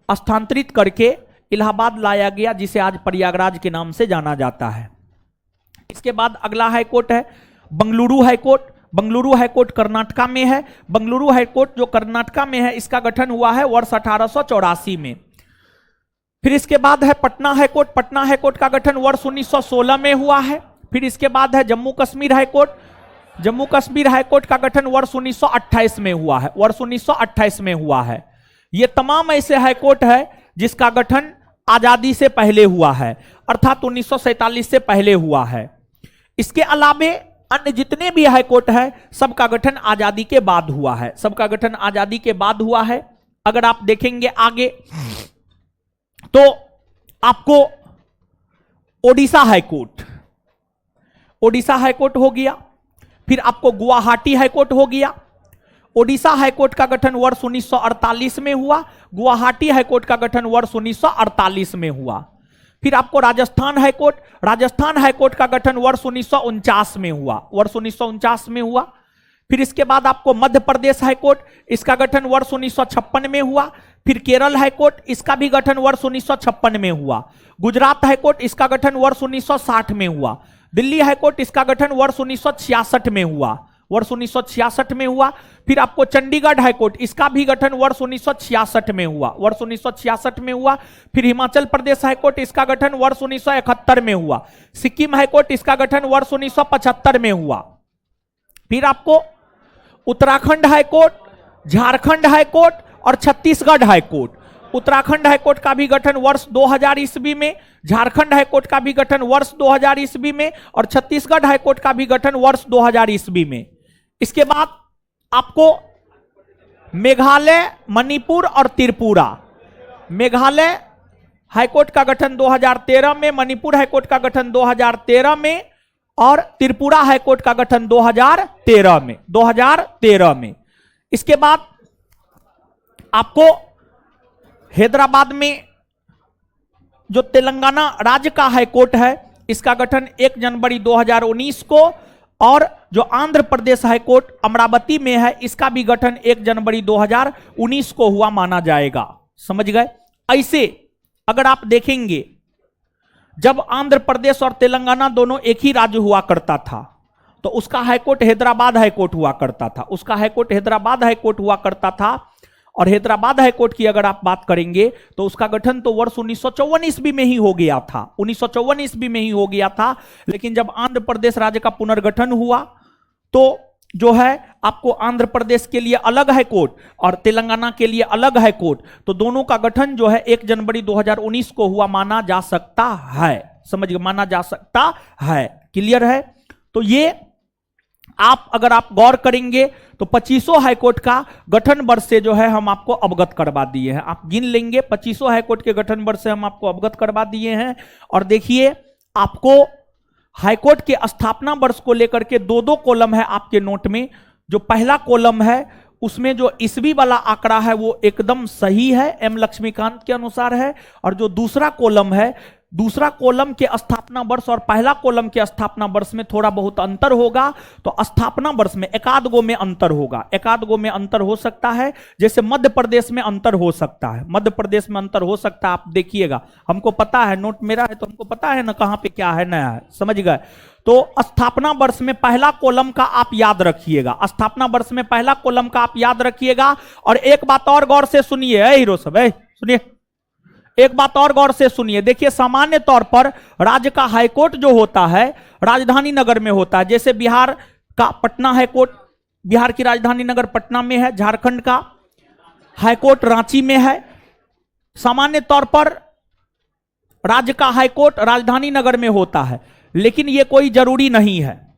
स्थानांतरित करके इलाहाबाद लाया गया, जिसे आज प्रयागराज के नाम से जाना जाता है। इसके बाद अगला हाईकोर्ट है बंगलुरु हाईकोर्ट। बंगलुरु हाईकोर्ट कर्नाटका में है। बंगलुरु हाईकोर्ट जो कर्नाटका में है, इसका गठन हुआ है वर्ष 1884 में। फिर इसके बाद है पटना हाईकोर्ट। पटना हाईकोर्ट का गठन वर्ष 1916 में हुआ है। फिर इसके बाद है जम्मू कश्मीर हाईकोर्ट। जम्मू कश्मीर हाईकोर्ट का गठन वर्ष 1928 में हुआ है, वर्ष 1928 में हुआ है। ये तमाम ऐसे हाईकोर्ट है जिसका गठन आजादी से पहले हुआ है, अर्थात 1947 से पहले हुआ है। इसके अलावे अन्य जितने भी हाईकोर्ट है, सबका गठन आजादी के बाद हुआ है, सबका गठन आजादी के बाद हुआ है। अगर आप देखेंगे आगे तो आपको ओडिशा हाईकोर्ट, ओडिशा हाईकोर्ट हो गया। फिर आपको गुवाहाटी हाईकोर्ट हो गया। ओडिशा हाईकोर्ट का गठन वर्ष 1948 में हुआ, गुवाहाटी हाईकोर्ट का गठन वर्ष 1948 में हुआ। फिर आपको राजस्थान हाईकोर्ट, राजस्थान हाईकोर्ट का गठन वर्ष 1949 में हुआ, वर्ष 1949 में हुआ। फिर इसके बाद आपको मध्य प्रदेश हाईकोर्ट, इसका गठन वर्ष 1956 में हुआ। फिर केरल हाईकोर्ट, इसका भी गठन वर्ष 1956 में हुआ। गुजरात हाईकोर्ट, इसका गठन वर्ष 1960 में हुआ। दिल्ली हाईकोर्ट, इसका गठन वर्ष 1966 में हुआ, वर्ष 1966 में हुआ। फिर आपको चंडीगढ़ हाईकोर्ट, इसका भी गठन वर्ष 1966 में हुआ, वर्ष 1966 में हुआ। फिर हिमाचल प्रदेश हाईकोर्ट, इसका गठन वर्ष 1971 में हुआ। सिक्किम हाईकोर्ट, इसका गठन वर्ष 1975 में हुआ। फिर आपको उत्तराखंड हाईकोर्ट, झारखंड हाईकोर्ट और छत्तीसगढ़ हाईकोर्ट। उत्तराखंड हाईकोर्ट का भी गठन वर्ष 2000 ईस्वी में, झारखंड हाईकोर्ट का भी गठन वर्ष 2000 ईस्वी में और छत्तीसगढ़ हाईकोर्ट का भी गठन वर्ष 2000 ईस्वी में। इसके बाद आपको मेघालय, मणिपुर और त्रिपुरा, मेघालय हाईकोर्ट का गठन 2013 में, मणिपुर हाईकोर्ट का गठन 2013 में और त्रिपुरा हाईकोर्ट का गठन 2013 में, 2013 में। इसके बाद आपको हैदराबाद में जो तेलंगाना राज्य का हाईकोर्ट है, इसका गठन 1 जनवरी 2019 को, और जो आंध्र प्रदेश हाईकोर्ट अमरावती में है, इसका भी गठन 1 जनवरी 2019 को हुआ माना जाएगा, समझ गए। ऐसे अगर आप देखेंगे, जब आंध्र प्रदेश और तेलंगाना दोनों एक ही राज्य हुआ करता था, तो उसका हाईकोर्ट हैदराबाद हाईकोर्ट हुआ करता था, उसका हाईकोर्ट हैदराबाद हाईकोर्ट हुआ करता था। और हैदराबाद हाईकोर्ट की अगर आप बात करेंगे तो उसका गठन तो वर्ष 1954 ईस्वी में ही हो गया था, 1954 ईस्वी में ही हो गया था। लेकिन जब आंध्र प्रदेश राज्य का पुनर्गठन हुआ तो जो है आपको आंध्र प्रदेश के लिए अलग हाईकोर्ट और तेलंगाना के लिए अलग हाईकोर्ट, तो दोनों का गठन जो है 1 जनवरी 2019 को हुआ माना जा सकता है, समझ माना जा सकता है। क्लियर है। तो ये आप अगर आप गौर करेंगे तो 2500 हाईकोर्ट का गठन वर्ष से जो है हम आपको अवगत करवा दिए हैं। आप गिन लेंगे 2500 हाईकोर्ट के गठन वर्ष से हम आपको अवगत करवा दिए हैं। और देखिए आपको हाईकोर्ट के स्थापना वर्ष को लेकर के दो दो कॉलम है आपके नोट में। जो पहला कॉलम है उसमें जो ईस्वी वाला आंकड़ा है वो एकदम सही है, एम लक्ष्मीकांत के अनुसार है। और जो दूसरा कॉलम है, दूसरा कॉलम के स्थापना वर्ष और पहला कॉलम के स्थापना वर्ष में थोड़ा बहुत अंतर होगा। तो स्थापना वर्ष में एकाध गो में अंतर होगा, एकाध गो में अंतर हो सकता है। जैसे मध्य प्रदेश में अंतर हो सकता है, मध्य प्रदेश में अंतर हो सकता है। आप देखिएगा, हमको पता है, नोट मेरा है तो हमको पता है ना कहां पे क्या है नया है, समझ गए। तो स्थापना वर्ष में पहला कॉलम का आप याद रखिएगा, स्थापना वर्ष में पहला कॉलम का आप याद रखिएगा। और एक बात और गौर से सुनिए हीरो सब, सुनिए एक बात और गौर से सुनिए। देखिए सामान्य तौर पर राज्य का हाईकोर्ट जो होता है राजधानी नगर में होता है। जैसे बिहार का पटना हाईकोर्ट, बिहार की राजधानी नगर पटना में है, झारखंड का हाईकोर्ट रांची में है। सामान्य तौर पर राज्य का हाईकोर्ट राजधानी नगर में होता है, लेकिन यह कोई जरूरी नहीं है।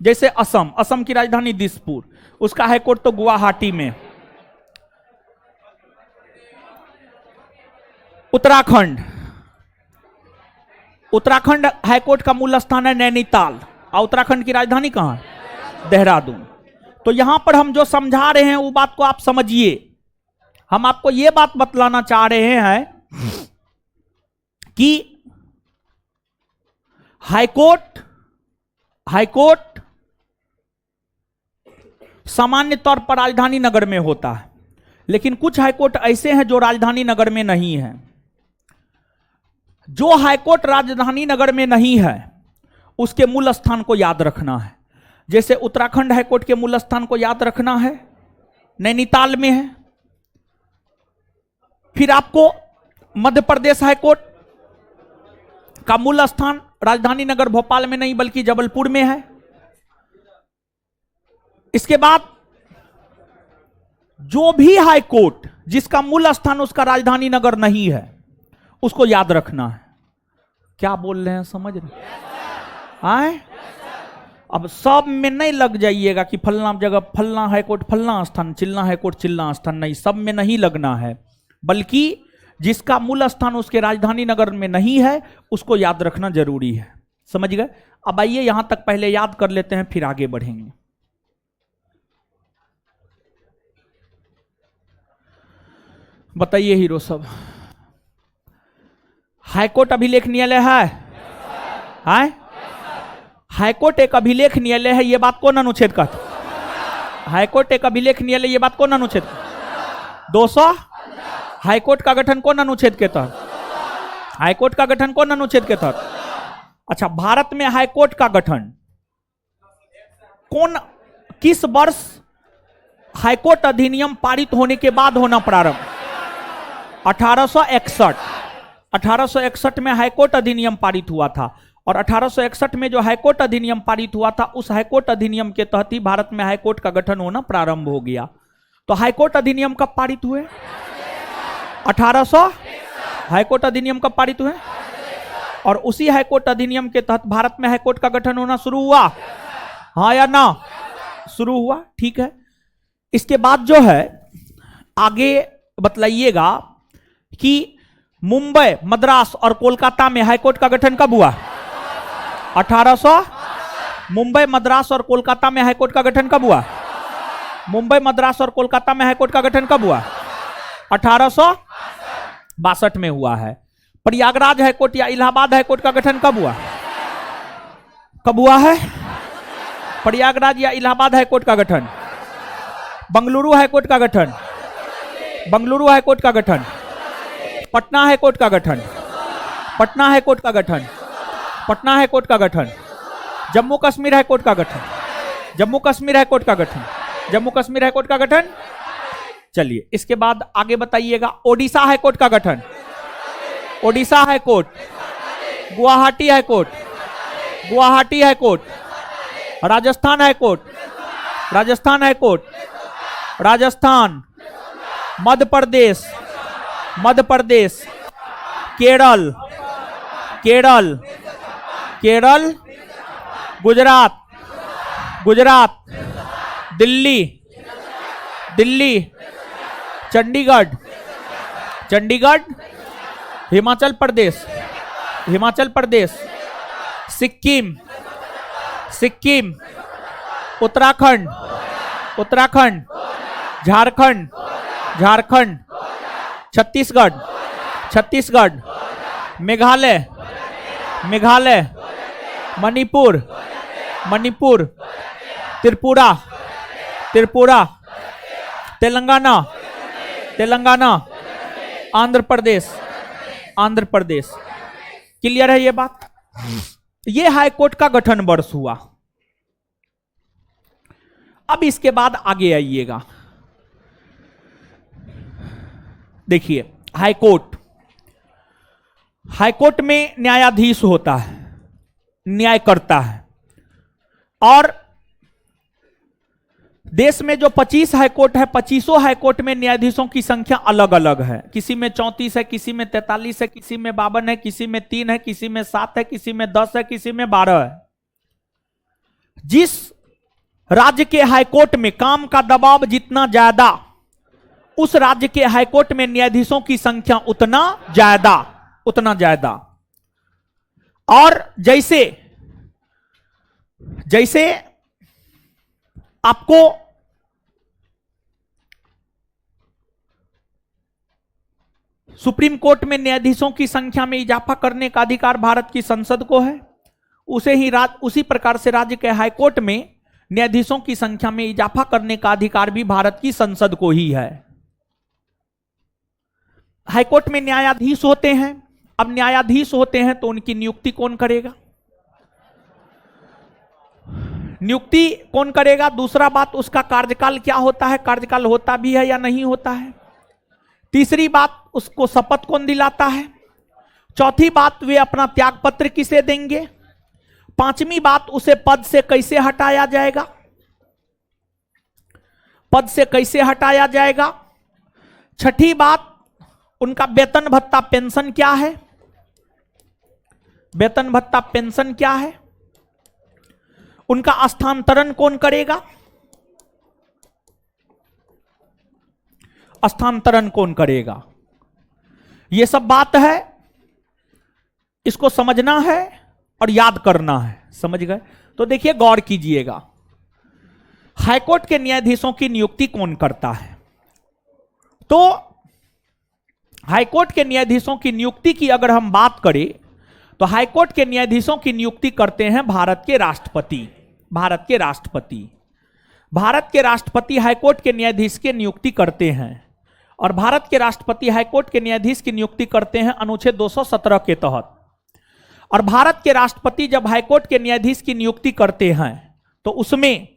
जैसे असम, असम की राजधानी दिसपुर, उसका हाईकोर्ट तो गुवाहाटी में। उत्तराखंड, उत्तराखंड हाईकोर्ट का मूल स्थान है नैनीताल, और उत्तराखंड की राजधानी कहां है? देहरादून। तो यहां पर हम जो समझा रहे हैं वो बात को आप समझिए। हम आपको यह बात बतलाना चाह रहे हैं कि हाईकोर्ट सामान्य तौर पर राजधानी नगर में होता है, लेकिन कुछ हाईकोर्ट ऐसे हैं जो राजधानी नगर में नहीं है। जो हाईकोर्ट राजधानी नगर में नहीं है उसके मूल स्थान को याद रखना है। जैसे उत्तराखंड हाईकोर्ट के मूल स्थान को याद रखना है, नैनीताल में है। फिर आपको मध्य प्रदेश हाईकोर्ट का मूल स्थान राजधानी नगर भोपाल में नहीं बल्कि जबलपुर में है। इसके बाद जो भी हाईकोर्ट जिसका मूल स्थान उसका राजधानी नगर नहीं है उसको याद रखना है। क्या बोल रहे हैं, समझ रहे आए? अब सब में नहीं लग जाइएगा कि फलना जगह फलना हाईकोर्ट फलना स्थान, चिल्ला हाईकोर्ट चिल्ला स्थान, नहीं, सब में नहीं लगना है। बल्कि जिसका मूल स्थान उसके राजधानी नगर में नहीं है उसको याद रखना जरूरी है, समझ गए। अब आइए यहां तक पहले याद कर लेते हैं, फिर आगे बढ़ेंगे। बताइए हीरो सब, हाईकोर्ट अभिलेख न्यायालय है? हाईकोर्ट एक अभिलेख न्यायालय है, यह बात कौन अनुच्छेद कहता? हाईकोर्ट एक अभिलेख न्यायालय, यह बात कौन अनुच्छेद? 200। हाईकोर्ट का गठन कौन अनुच्छेद के तहत? हाईकोर्ट का गठन कौन अनुच्छेद के तहत? अच्छा, भारत में हाईकोर्ट का गठन कौन, किस वर्ष हाईकोर्ट अधिनियम पारित होने के बाद होना प्रारंभ? 1861। 1861 में हाईकोर्ट अधिनियम पारित हुआ था। और 1861 में जो हाईकोर्ट अधिनियम पारित हुआ था उस हाईकोर्ट अधिनियम के तहत ही भारत में हाईकोर्ट का गठन होना प्रारंभ हो गया। तो हाईकोर्ट अधिनियम कब पारित हुए? 1800। हाईकोर्ट अधिनियम कब पारित हुए? और उसी हाईकोर्ट अधिनियम के तहत भारत में हाईकोर्ट का गठन होना शुरू हुआ, हाँ या ना? शुरू हुआ, ठीक है। इसके बाद जो है आगे बतलाइएगा कि मुंबई, मद्रास और कोलकाता में हाईकोर्ट का गठन कब हुआ? 1800। मुंबई, मद्रास और कोलकाता में हाईकोर्ट का गठन कब हुआ? मुंबई, मद्रास और कोलकाता में हाईकोर्ट का गठन कब हुआ? 1862 में हुआ है। प्रयागराज हाईकोर्ट या इलाहाबाद हाईकोर्ट का गठन कब हुआ? कब हुआ है? प्रयागराज या इलाहाबाद हाईकोर्ट का गठन। बंगलुरु हाईकोर्ट का गठन। बंगलुरु हाईकोर्ट का गठन। पटना हाईकोर्ट का गठन। पटना हाईकोर्ट का गठन। पटना हाईकोर्ट का गठन। जम्मू कश्मीर हाईकोर्ट का गठन। जम्मू कश्मीर हाईकोर्ट का गठन। जम्मू कश्मीर हाईकोर्ट का गठन। चलिए इसके बाद आगे बताइएगा, ओडिशा हाईकोर्ट का गठन। Odisha high court. Guwahati high court. Guwahati high court. Rajasthan high court. Rajasthan high court. Rajasthan. Madhya Pradesh. Madhya Pradesh. Kerala. Kerala. Kerala. Gujarat. Gujarat, Delhi, Delhi, Chandigarh, Chandigarh, Himachal Pradesh, Himachal Pradesh, Sikkim, Sikkim, Uttarakhand, Uttarakhand, Jharkhand, Jharkhand, Chhattisgarh, Chhattisgarh, Meghalaya, Meghalaya, Manipur, Manipur, Tripura, Tripura, Telangana, Telangana, Andhra Pradesh, Andhra Pradesh. Clear है ये बात? ये हाईकोर्ट का गठन वर्ष हुआ। अब इसके बाद आगे आइएगा, देखिए हाईकोर्ट, हाईकोर्ट में न्यायाधीश होता है, न्याय करता है। और देश में जो 25 हाईकोर्ट है, 25 हाईकोर्ट में न्यायाधीशों की संख्या अलग अलग है। किसी में 34 है, किसी में 43 है, किसी में 52 है, किसी में 3 है, किसी में 7 है, किसी में 10 है, किसी में 12 है। जिस राज्य के हाईकोर्ट में काम का दबाव जितना ज्यादा, उस राज्य के हाईकोर्ट में न्यायाधीशों की संख्या उतना ज्यादा, उतना ज्यादा। और जैसे जैसे आपको सुप्रीम कोर्ट में न्यायाधीशों की संख्या में इजाफा करने का अधिकार भारत की संसद को है, उसी प्रकार से राज्य के हाईकोर्ट में न्यायाधीशों की संख्या में इजाफा करने का अधिकार भी भारत की संसद को ही है। हाईकोर्ट में न्यायाधीश होते हैं। अब न्यायाधीश होते हैं तो उनकी नियुक्ति कौन करेगा? नियुक्ति कौन करेगा? दूसरा बात, उसका कार्यकाल क्या होता है, कार्यकाल होता भी है या नहीं होता है। तीसरी बात, उसको शपथ कौन दिलाता है। चौथी बात, वे अपना त्याग पत्र किसे देंगे। पांचवी बात, उसे पद से कैसे हटाया जाएगा, पद से कैसे हटाया जाएगा। छठी बात, उनका वेतन भत्ता पेंशन क्या है, वेतन भत्ता पेंशन क्या है। उनका स्थानांतरण कौन करेगा, स्थानांतरण कौन करेगा। यह सब बात है, इसको समझना है और याद करना है। समझ गए? तो देखिए, गौर कीजिएगा, हाईकोर्ट के न्यायाधीशों की नियुक्ति कौन करता है। तो हाईकोर्ट के न्यायाधीशों की नियुक्ति की अगर हम बात करें तो हाईकोर्ट के न्यायाधीशों की नियुक्ति करते हैं भारत के राष्ट्रपति। भारत के राष्ट्रपति, भारत के राष्ट्रपति हाईकोर्ट के न्यायाधीश की नियुक्ति करते हैं। और भारत के राष्ट्रपति हाईकोर्ट के न्यायाधीश की नियुक्ति करते हैं अनुच्छेद 217 के तहत। और भारत के राष्ट्रपति जब हाईकोर्ट के न्यायाधीश की नियुक्ति करते हैं तो उसमें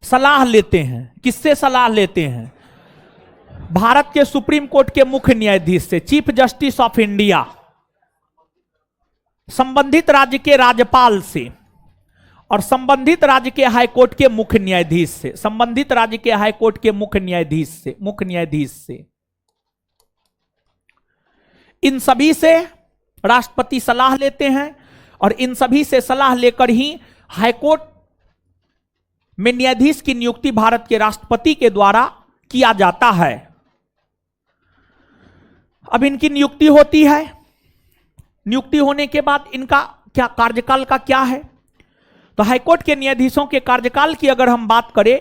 सलाह लेते हैं। किससे सलाह लेते हैं? भारत के सुप्रीम कोर्ट के मुख्य न्यायाधीश से, चीफ जस्टिस ऑफ इंडिया, संबंधित राज्य के राज्यपाल से, और संबंधित राज्य के हाईकोर्ट के मुख्य न्यायाधीश से, संबंधित राज्य के हाईकोर्ट के मुख्य न्यायाधीश से, मुख्य न्यायाधीश से। इन सभी से राष्ट्रपति सलाह लेते हैं और इन सभी से सलाह लेकर ही हाईकोर्ट में न्यायाधीश की नियुक्ति भारत के राष्ट्रपति के द्वारा किया जाता है। अब इनकी नियुक्ति होती है, नियुक्ति होने के बाद इनका क्या कार्यकाल का क्या है। तो हाईकोर्ट के न्यायाधीशों के कार्यकाल की अगर हम बात करें,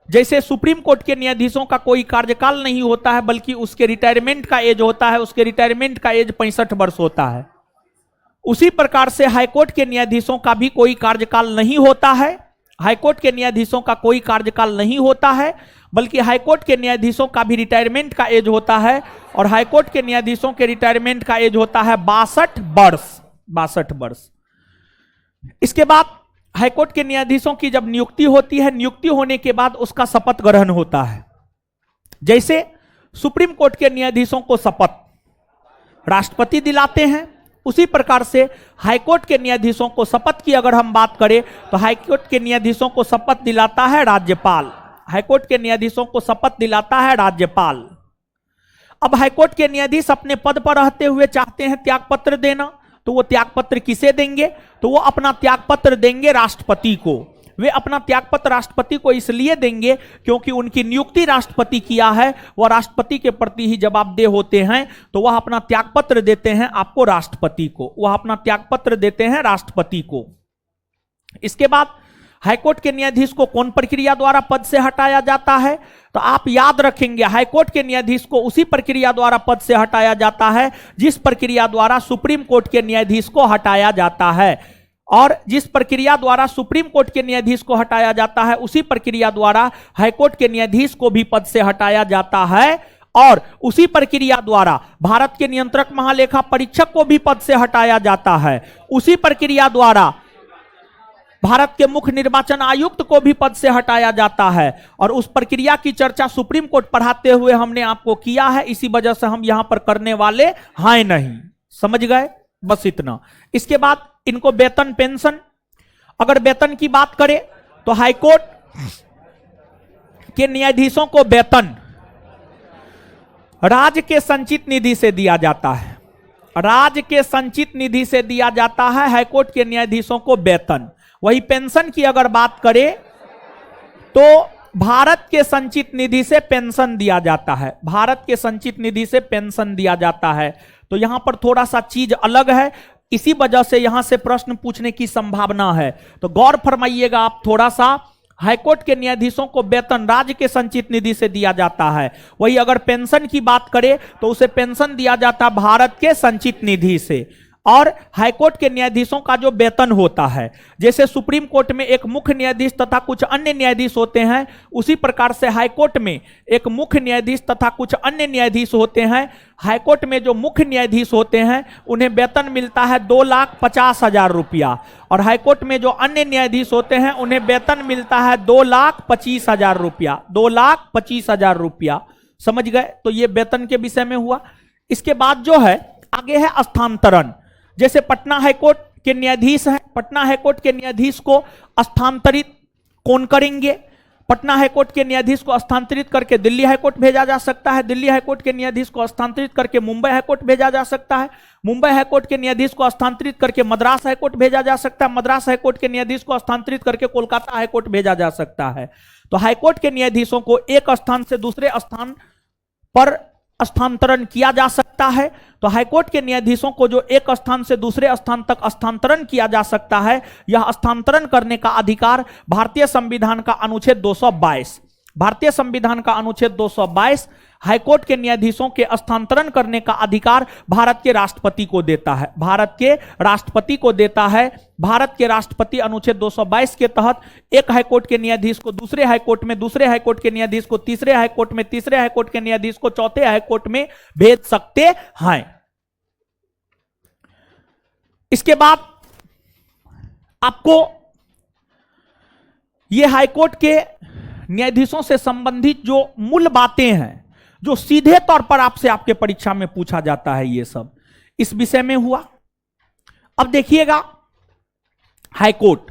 जैसे सुप्रीम कोर्ट के न्यायाधीशों का कोई कार्यकाल नहीं होता है, बल्कि उसके रिटायरमेंट का एज होता है, उसके रिटायरमेंट का एज 65 वर्ष होता है। उसी प्रकार से हाईकोर्ट के न्यायाधीशों का भी कोई कार्यकाल नहीं होता है। हाईकोर्ट के न्यायाधीशों का कोई कार्यकाल नहीं होता है, बल्कि हाईकोर्ट के न्यायाधीशों का भी रिटायरमेंट का एज होता है। और हाईकोर्ट के न्यायाधीशों के रिटायरमेंट का एज होता है 62 वर्ष, 62 वर्ष। इसके बाद हाईकोर्ट के न्यायाधीशों की जब नियुक्ति होती है, नियुक्ति होने के बाद उसका शपथ ग्रहण होता है। जैसे सुप्रीम कोर्ट के न्यायाधीशों को शपथ राष्ट्रपति दिलाते हैं, उसी प्रकार से हाईकोर्ट के न्यायाधीशों को शपथ की अगर हम बात करें तो हाईकोर्ट के न्यायाधीशों को शपथ दिलाता है राज्यपाल। हाईकोर्ट के न्यायाधीशों को शपथ दिलाता है राज्यपाल। अब हाईकोर्ट के न्यायाधीश अपने पद पर रहते हुए चाहते हैं त्यागपत्र देना, तो वो त्यागपत्र किसे देंगे? तो वो अपना त्यागपत्र देंगे राष्ट्रपति को। वे अपना त्यागपत्र राष्ट्रपति को इसलिए देंगे क्योंकि उनकी नियुक्ति राष्ट्रपति किया है, वह राष्ट्रपति के प्रति ही जवाबदेह होते हैं, तो वह अपना त्यागपत्र देते हैं आपको राष्ट्रपति को, वह अपना त्यागपत्र देते हैं राष्ट्रपति को। इसके बाद हाईकोर्ट के न्यायाधीश को कौन प्रक्रिया द्वारा पद से हटाया जाता है? तो आप याद रखेंगे, हाईकोर्ट के न्यायाधीश को उसी प्रक्रिया द्वारा पद से हटाया जाता है जिस प्रक्रिया द्वारा सुप्रीम कोर्ट के न्यायाधीश को हटाया जाता है। और जिस प्रक्रिया द्वारा सुप्रीम कोर्ट के न्यायाधीश को हटाया जाता है उसी प्रक्रिया द्वारा हाईकोर्ट के न्यायाधीश को भी पद से हटाया जाता है। और उसी प्रक्रिया द्वारा भारत के नियंत्रक महालेखा परीक्षक को भी पद से हटाया जाता है। उसी प्रक्रिया द्वारा भारत के मुख्य निर्वाचन आयुक्त को भी पद से हटाया जाता है। और उस प्रक्रिया की चर्चा सुप्रीम कोर्ट पढ़ाते हुए हमने आपको किया है, इसी वजह से हम यहां पर करने वाले हैं नहीं। समझ गए? बस इतना। इसके बाद इनको वेतन पेंशन, अगर वेतन की बात करें तो हाईकोर्ट के न्यायाधीशों को वेतन राज्य के संचित निधि से दिया जाता है, राज्य के संचित निधि से दिया जाता है हाईकोर्ट के न्यायाधीशों को वेतन। वही पेंशन की अगर बात करें तो भारत के संचित निधि से पेंशन दिया जाता है, भारत के संचित निधि से पेंशन दिया जाता है। तो यहां पर थोड़ा सा चीज अलग है, इसी वजह से यहां से प्रश्न पूछने की संभावना है, तो गौर फरमाइएगा आप थोड़ा सा। हाईकोर्ट के न्यायाधीशों को वेतन राज्य के संचित निधि से दिया जाता है। वही अगर पेंशन की बात करें तो उसे पेंशन दिया जाता है भारत के संचित निधि से। और हाईकोर्ट के न्यायाधीशों का जो वेतन होता है, जैसे सुप्रीम कोर्ट में एक मुख्य न्यायाधीश तथा कुछ अन्य न्यायाधीश होते हैं, उसी प्रकार से हाईकोर्ट में एक मुख्य न्यायाधीश तथा कुछ अन्य न्यायाधीश होते हैं। हाईकोर्ट में जो मुख्य न्यायाधीश होते हैं उन्हें वेतन मिलता है 2,50,000 रुपया, और हाईकोर्ट में जो अन्य न्यायाधीश होते हैं उन्हें वेतन मिलता है 2,25,000 रुपया, 2,25,000 रुपया। समझ गए? तो ये वेतन के विषय में हुआ। इसके बाद जो है आगे है स्थानांतरण। जैसे पटना हाईकोर्ट के न्यायाधीश हैं, पटना हाईकोर्ट के न्यायाधीश को स्थानांतरित कौन करेंगे? पटना हाईकोर्ट के न्यायाधीश को स्थानांतरित करके दिल्ली हाईकोर्ट भेजा जा सकता है, दिल्ली हाईकोर्ट के न्यायाधीश को स्थानांतरित करके मुंबई हाईकोर्ट भेजा जा सकता है, मुंबई हाईकोर्ट के न्यायाधीश को स्थानांतरित करके मद्रास हाईकोर्ट भेजा जा सकता है, मद्रास हाईकोर्ट के न्यायाधीश को स्थानांतरित करके कोलकाता हाईकोर्ट भेजा जा सकता है। तो हाईकोर्ट के न्यायाधीशों को एक स्थान से दूसरे स्थान पर स्थानांतरण किया जा सकता है। तो हाईकोर्ट के न्यायाधीशों को जो एक स्थान से दूसरे स्थान तक स्थानांतरण किया जा सकता है, यह स्थानांतरण करने का अधिकार भारतीय संविधान का अनुच्छेद 222, भारतीय संविधान का अनुच्छेद 222 हाईकोर्ट के न्यायाधीशों के स्थानांतरण करने का अधिकार भारत के राष्ट्रपति को देता है, भारत के राष्ट्रपति को देता है। भारत के राष्ट्रपति अनुच्छेद 222 के तहत एक हाईकोर्ट के न्यायाधीश को दूसरे हाईकोर्ट में, दूसरे हाईकोर्ट के न्यायाधीश को तीसरे हाईकोर्ट में, तीसरे हाईकोर्ट के न्यायाधीश को चौथे हाईकोर्ट में भेज सकते हैं। इसके बाद आपको यह हाईकोर्ट के न्यायाधीशों से संबंधित जो मूल बातें हैं, जो सीधे तौर पर आपसे आपके परीक्षा में पूछा जाता है, ये सब इस विषय में हुआ। अब देखिएगा हाईकोर्ट,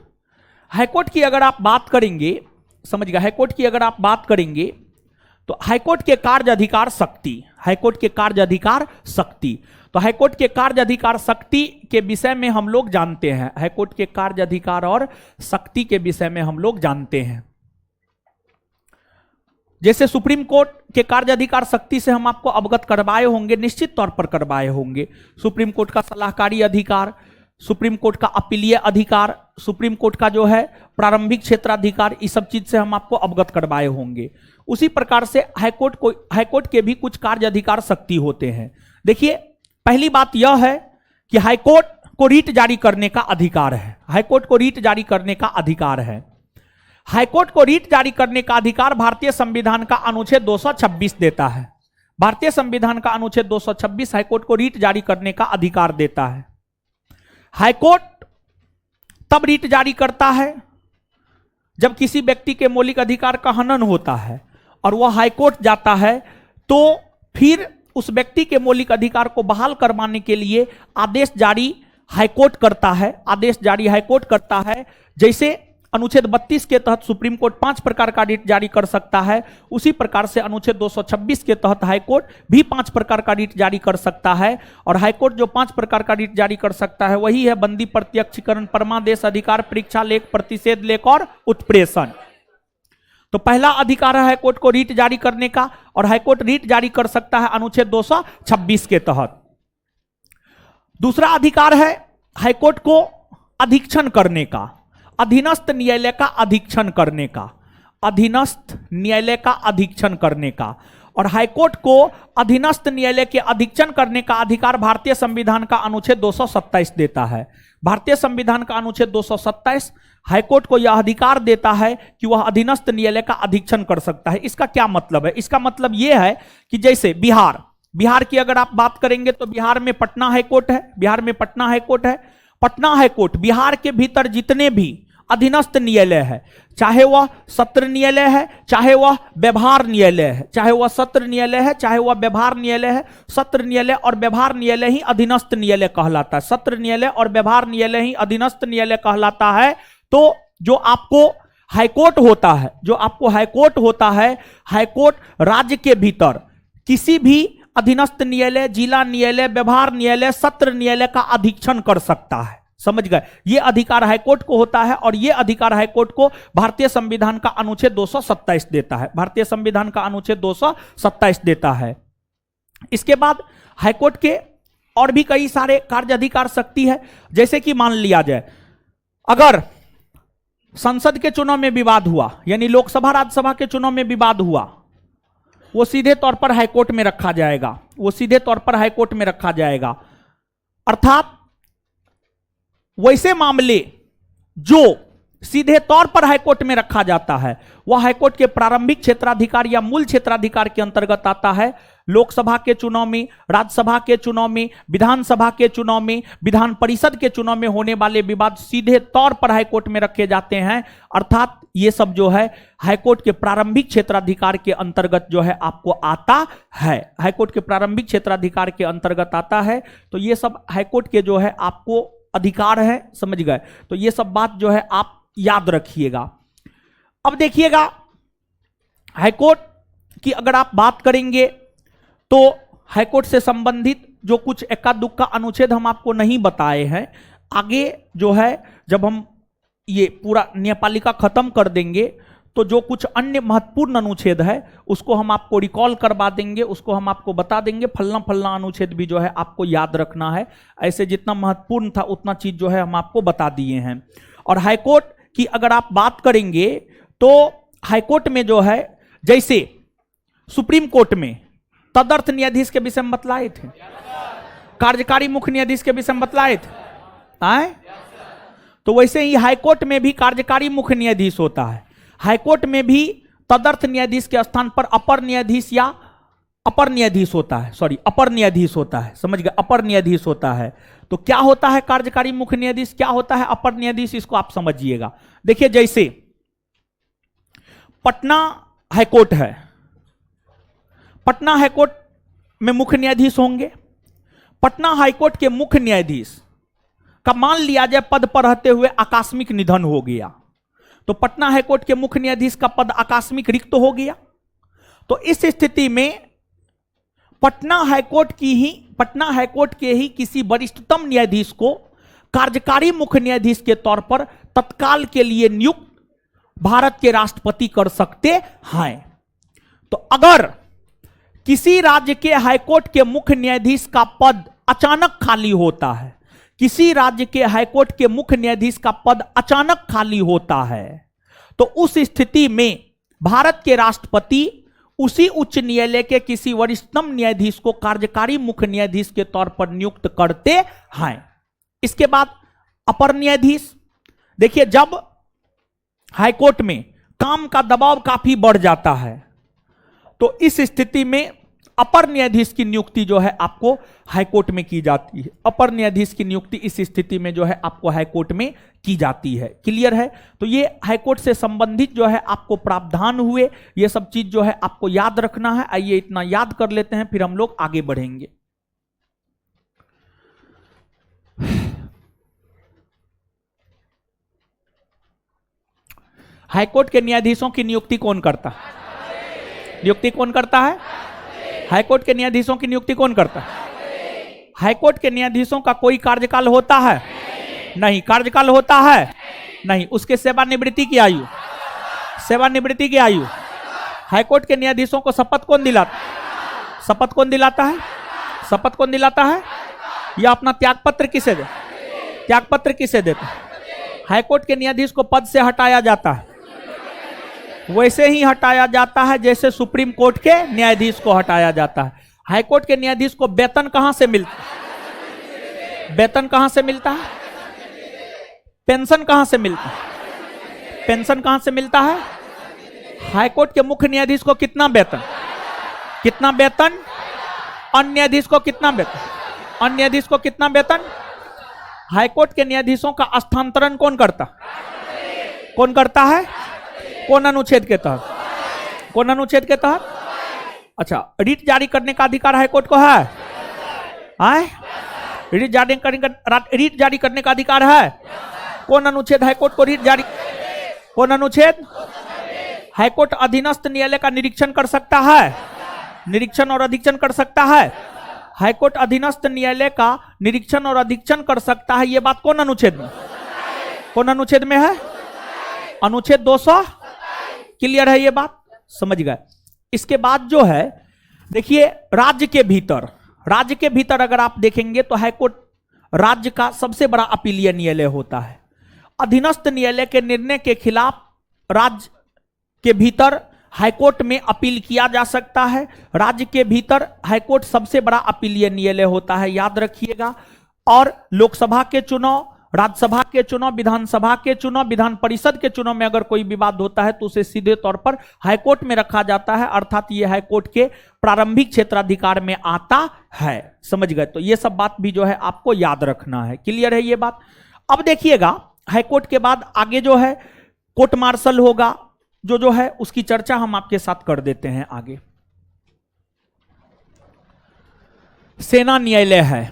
हाईकोर्ट की अगर आप बात करेंगे, समझ गए, हाईकोर्ट की अगर आप बात करेंगे तो हाईकोर्ट के कार्य अधिकार शक्ति, हाईकोर्ट के कार्य अधिकार शक्ति, तो हाईकोर्ट के कार्य अधिकार शक्ति के विषय में हम लोग जानते हैं, हाईकोर्ट के कार्य अधिकार और शक्ति के विषय में हम लोग जानते हैं। जैसे सुप्रीम कोर्ट के कार्य अधिकार शक्ति से हम आपको अवगत करवाए होंगे, निश्चित तौर पर करवाए होंगे। सुप्रीम कोर्ट का सलाहकारी अधिकार, सुप्रीम कोर्ट का अपीलीय अधिकार, सुप्रीम कोर्ट का जो है प्रारंभिक क्षेत्राधिकार, इस सब चीज से हम आपको अवगत करवाए होंगे। उसी प्रकार से हाईकोर्ट के भी कुछ कार्य अधिकार शक्ति होते हैं। देखिए, पहली बात यह है कि हाईकोर्ट को रीट जारी करने का अधिकार है, हाईकोर्ट को रीट जारी करने का अधिकार है। हाईकोर्ट को रीट जारी करने का अधिकार भारतीय संविधान का अनुच्छेद 226 देता है, भारतीय संविधान का अनुच्छेद 226 हाईकोर्ट को रीट जारी करने का अधिकार देता है। हाईकोर्ट तब रीट जारी करता है जब किसी व्यक्ति के मौलिक अधिकार का हनन होता है और वह हाईकोर्ट जाता है, तो फिर उस व्यक्ति के मौलिक अधिकार को बहाल करवाने के लिए आदेश जारी हाईकोर्ट करता है, आदेश जारी हाईकोर्ट करता है। जैसे अनुच्छेद 32 के तहत सुप्रीम कोर्ट 5 प्रकार का रिट जारी कर सकता है, उसी प्रकार से अनुच्छेद 226 के तहत हाईकोर्ट भी 5 प्रकार का रिट जारी कर सकता है। और हाईकोर्ट जो 5 प्रकार का रिट जारी कर सकता है वही है बंदी, प्रत्यक्षीकरण, परमादेश, अधिकार, परीक्षा लेख, प्रतिषेध लेख और उत्प्रेषण। तो पहला अधिकार है हाईकोर्ट को रिट जारी करने का, और हाईकोर्ट रिट जारी कर सकता है अनुच्छेद 226 के तहत। दूसरा अधिकार है हाईकोर्ट को अधीक्षण करने का, अधीनस्थ न्यायालय का अधीक्षण करने का, अधीनस्थ न्यायालय का अधीक्षण करने का। और हाईकोर्ट को अधीनस्थ न्यायालय के अधीक्षण करने का अधिकार भारतीय संविधान का अनुच्छेद 227 देता है। भारतीय संविधान का अनुच्छेद 227 हाईकोर्ट को यह अधिकार देता है कि वह अधीनस्थ न्यायालय का अधीक्षण कर सकता है। इसका क्या मतलब है? इसका मतलब यह है कि जैसे बिहार की अगर आप बात करेंगे तो बिहार में पटना हाईकोर्ट है, बिहार में पटना हाईकोर्ट है। पटना हाईकोर्ट बिहार के भीतर जितने भी अधीनस्थ न्यायालय है, चाहे वह सत्र न्यायालय है, चाहे वह व्यवहार न्यायालय है, चाहे वह सत्र न्यायालय है, चाहे वह व्यवहार न्यायालय है, सत्र न्यायालय और व्यवहार न्यायालय ही अधीनस्थ न्यायालय कहलाता है। सत्र न्यायालय और व्यवहार न्यायालय ही अधीनस्थ न्यायालय कहलाता है। तो जो आपको हाईकोर्ट होता है, जो आपको हाईकोर्ट होता है, हाईकोर्ट राज्य के भीतर किसी भी अधीनस्थ न्यायालय, जिला न्यायालय, व्यवहार न्यायालय, सत्र न्यायालय का अधीक्षण कर सकता है। समझ गए? ये अधिकार हाईकोर्ट को होता है, और ये अधिकार हाईकोर्ट को भारतीय संविधान का अनुच्छेद 227 देता है। भारतीय संविधान का अनुच्छेद 227 देता है। इसके बाद हाईकोर्ट के और भी कई सारे कार्य अधिकार शक्ति है। जैसे कि मान लिया जाए अगर संसद के चुनाव में विवाद हुआ, यानी लोकसभा राज्यसभा के चुनाव में विवाद हुआ, वो सीधे तौर पर हाईकोर्ट में रखा जाएगा, वो सीधे तौर पर हाईकोर्ट में रखा जाएगा। अर्थात वैसे मामले जो सीधे तौर पर हाईकोर्ट में रखा जाता है वह हाईकोर्ट के प्रारंभिक क्षेत्राधिकार या मूल क्षेत्राधिकार के अंतर्गत आता है। लोकसभा के चुनाव में, राज्यसभा के चुनाव में, विधानसभा के चुनाव में, विधान परिषद के चुनाव में होने वाले विवाद सीधे तौर पर हाईकोर्ट में रखे जाते हैं। अर्थात ये सब जो है हाईकोर्ट के प्रारंभिक क्षेत्राधिकार के अंतर्गत जो है आपको आता है, हाईकोर्ट के प्रारंभिक क्षेत्राधिकार के अंतर्गत आता है। तो ये सब हाईकोर्ट के जो है आपको अधिकार है। समझ गए? तो ये सब बात जो है आप याद रखिएगा। अब देखिएगा हाईकोर्ट की अगर आप बात करेंगे तो हाईकोर्ट से संबंधित जो कुछ एक्का दुक्का अनुच्छेद हम आपको नहीं बताए हैं, आगे जो है जब हम ये पूरा न्यायपालिका खत्म कर देंगे तो जो कुछ अन्य महत्वपूर्ण अनुच्छेद है उसको हम आपको रिकॉल करवा देंगे, उसको हम आपको बता देंगे फलना फलना अनुच्छेद भी जो है आपको याद रखना है। ऐसे जितना महत्वपूर्ण था उतना चीज जो है हम आपको बता दिए हैं। और हाईकोर्ट की अगर आप बात करेंगे तो हाईकोर्ट में जो है जैसे सुप्रीम कोर्ट में तदर्थ न्यायाधीश के विषय में बतलाए थे, कार्यकारी मुख्य न्यायाधीश के विषय में बतलाए थे आए, तो वैसे ही हाईकोर्ट में भी कार्यकारी मुख्य न्यायाधीश होता है। हाईकोर्ट में भी तदर्थ न्यायाधीश के स्थान पर अपर न्यायाधीश या अपर न्यायाधीश होता है, सॉरी अपर न्यायाधीश होता है। समझ गए? अपर न्यायाधीश होता है। तो क्या होता है कार्यकारी मुख्य न्यायाधीश, क्या होता है अपर न्यायाधीश, इसको आप समझिएगा। देखिए जैसे पटना हाईकोर्ट है, पटना हाईकोर्ट में मुख्य न्यायाधीश होंगे। पटना हाईकोर्ट के मुख्य न्यायाधीश का मान लिया जाए पद पर रहते हुए आकस्मिक निधन हो गया, तो पटना हाईकोर्ट के मुख्य न्यायाधीश का पद आकस्मिक रिक्त हो गया। तो इस स्थिति में पटना हाईकोर्ट के ही किसी वरिष्ठतम न्यायाधीश को कार्यकारी मुख्य न्यायाधीश के तौर पर तत्काल के लिए नियुक्त भारत के राष्ट्रपति कर सकते हैं। तो अगर किसी राज्य के हाईकोर्ट के मुख्य न्यायाधीश का पद अचानक खाली होता है, किसी राज्य के हाईकोर्ट के मुख्य न्यायाधीश का पद अचानक खाली होता है, तो उस स्थिति में भारत के राष्ट्रपति उसी उच्च न्यायालय के किसी वरिष्ठतम न्यायाधीश को कार्यकारी मुख्य न्यायाधीश के तौर पर नियुक्त करते हैं। इसके बाद अपर न्यायाधीश, देखिए जब हाईकोर्ट में काम का दबाव काफी बढ़ जाता है तो इस स्थिति में अपर न्यायाधीश की नियुक्ति जो है आपको हाईकोर्ट में की जाती है। अपर न्यायाधीश की नियुक्ति इस स्थिति में जो है आपको हाईकोर्ट में की जाती है। क्लियर है? तो ये हाईकोर्ट से संबंधित जो है आपको प्रावधान हुए, ये सब चीज जो है आपको याद रखना है। आइए इतना याद कर लेते हैं, फिर हम लोग आगे बढ़ेंगे। हाईकोर्ट के न्यायाधीशों की नियुक्ति कौन करता है? नियुक्ति कौन करता है? हाईकोर्ट के न्यायाधीशों की नियुक्ति कौन करता है? हाईकोर्ट के न्यायाधीशों का कोई कार्यकाल होता है? नहीं। कार्यकाल होता है? नहीं। उसके सेवानिवृत्ति की आयु, सेवानिवृत्ति की आयु। हाईकोर्ट के न्यायाधीशों को शपथ कौन दिलाता? शपथ कौन दिलाता है? शपथ कौन दिलाता है? या अपना त्यागपत्र किसे दे? त्यागपत्र किसे देता है? हाईकोर्ट के न्यायाधीश को पद से हटाया जाता है, वैसे ही हटाया जाता है जैसे सुप्रीम कोर्ट के न्यायाधीश को हटाया जाता है। हाईकोर्ट के न्यायाधीश को वेतन कहां से मिलता है? वेतन कहां से मिलता है? पेंशन कहां से मिलता है? पेंशन कहां से मिलता है? हाईकोर्ट के मुख्य न्यायाधीश को कितना वेतन? कितना वेतन? अन्य न्यायाधीश को कितना वेतन? अन्य न्यायाधीश को कितना वेतन? हाईकोर्ट के न्यायाधीशों का स्थानांतरण कौन करता? कौन करता है? कौन अनुच्छेद के तहत? कौन अनुच्छेद के तहत? अच्छा, रिट जारी करने का अधिकार हाईकोर्ट को है? आए? रिट जारी करने का अधिकार है? कौन अनुच्छेद हाईकोर्ट को रिट जारी? कौन अनुच्छेद? हाईकोर्ट अधीनस्थ न्यायालय का निरीक्षण कर सकता है, निरीक्षण और अधीक्षण कर सकता है। हाईकोर्ट अधीनस्थ न्यायालय का निरीक्षण और अधीक्षण कर सकता है। यह बात कौन अनुच्छेद में? कौन अनुच्छेद में है? अनुच्छेद 200। क्लियर है ये बात? समझ गए? इसके बाद जो है देखिए, राज्य के भीतर, राज्य के भीतर अगर आप देखेंगे तो हाईकोर्ट राज्य का सबसे बड़ा अपीलीय न्यायालय होता है। अधीनस्थ न्यायालय के निर्णय के खिलाफ राज्य के भीतर हाईकोर्ट में अपील किया जा सकता है। राज्य के भीतर हाईकोर्ट सबसे बड़ा अपीलीय न्यायालय होता है, याद रखिएगा। और लोकसभा के चुनाव, राज्यसभा के चुनाव, विधानसभा के चुनाव, विधान परिषद के चुनाव में अगर कोई विवाद होता है तो उसे सीधे तौर पर हाईकोर्ट में रखा जाता है, अर्थात ये हाईकोर्ट के प्रारंभिक क्षेत्राधिकार में आता है। समझ गए? तो ये सब बात भी जो है आपको याद रखना है। क्लियर है ये बात? अब देखिएगा, हाईकोर्ट के बाद आगे जो है कोर्ट मार्शल होगा, जो है उसकी चर्चा हम आपके साथ कर देते हैं आगे। सेना न्यायालय है,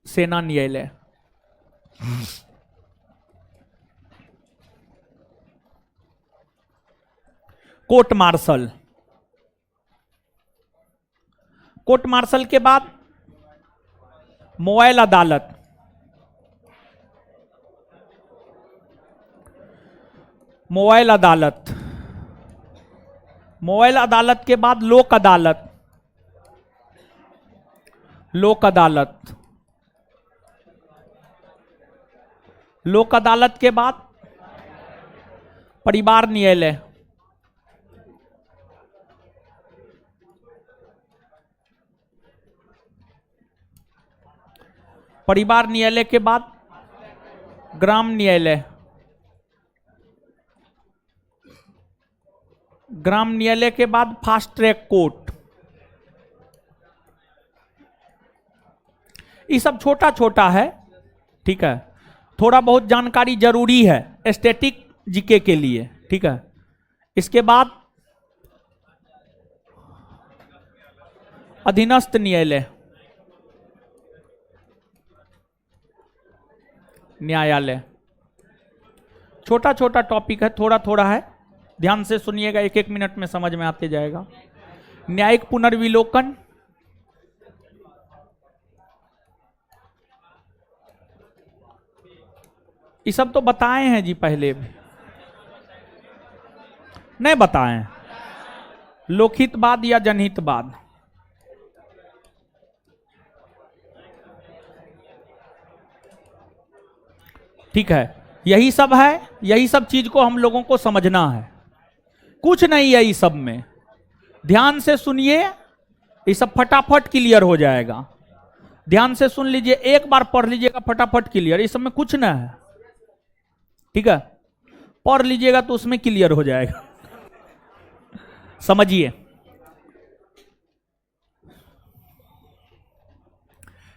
सेना न्यायालय। कोर्ट मार्शल, कोर्ट मार्शल के बाद मोबाइल अदालत, मोबाइल अदालत, मोबाइल अदालत के बाद लोक अदालत, लोक अदालत, लोक अदालत के बाद परिवार न्यायालय, परिवार न्यायालय के बाद ग्राम न्यायालय, ग्राम न्यायालय के बाद फास्ट ट्रैक कोर्ट। ये सब छोटा छोटा है, ठीक है। थोड़ा बहुत जानकारी जरूरी है स्टैटिक जीके के लिए, ठीक है। इसके बाद अधीनस्थ न्यायालय, न्यायालय। छोटा छोटा टॉपिक है, थोड़ा थोड़ा है, ध्यान से सुनिएगा, एक एक मिनट में समझ में आते जाएगा। न्यायिक पुनर्विलोकन, ये सब तो बताए हैं जी पहले भी, नहीं बताए हैं। लोकहितवाद या जनहितवाद, ठीक है, यही सब है। यही सब चीज को हम लोगों को समझना है, कुछ नहीं है इस सब में। ध्यान से सुनिए, ये सब फटाफट क्लियर हो जाएगा। ध्यान से सुन लीजिए, एक बार पढ़ लीजिएगा फटाफट क्लियर। इस सब में कुछ ना है, ठीक है। पढ़ लीजिएगा तो उसमें क्लियर हो जाएगा। समझिए,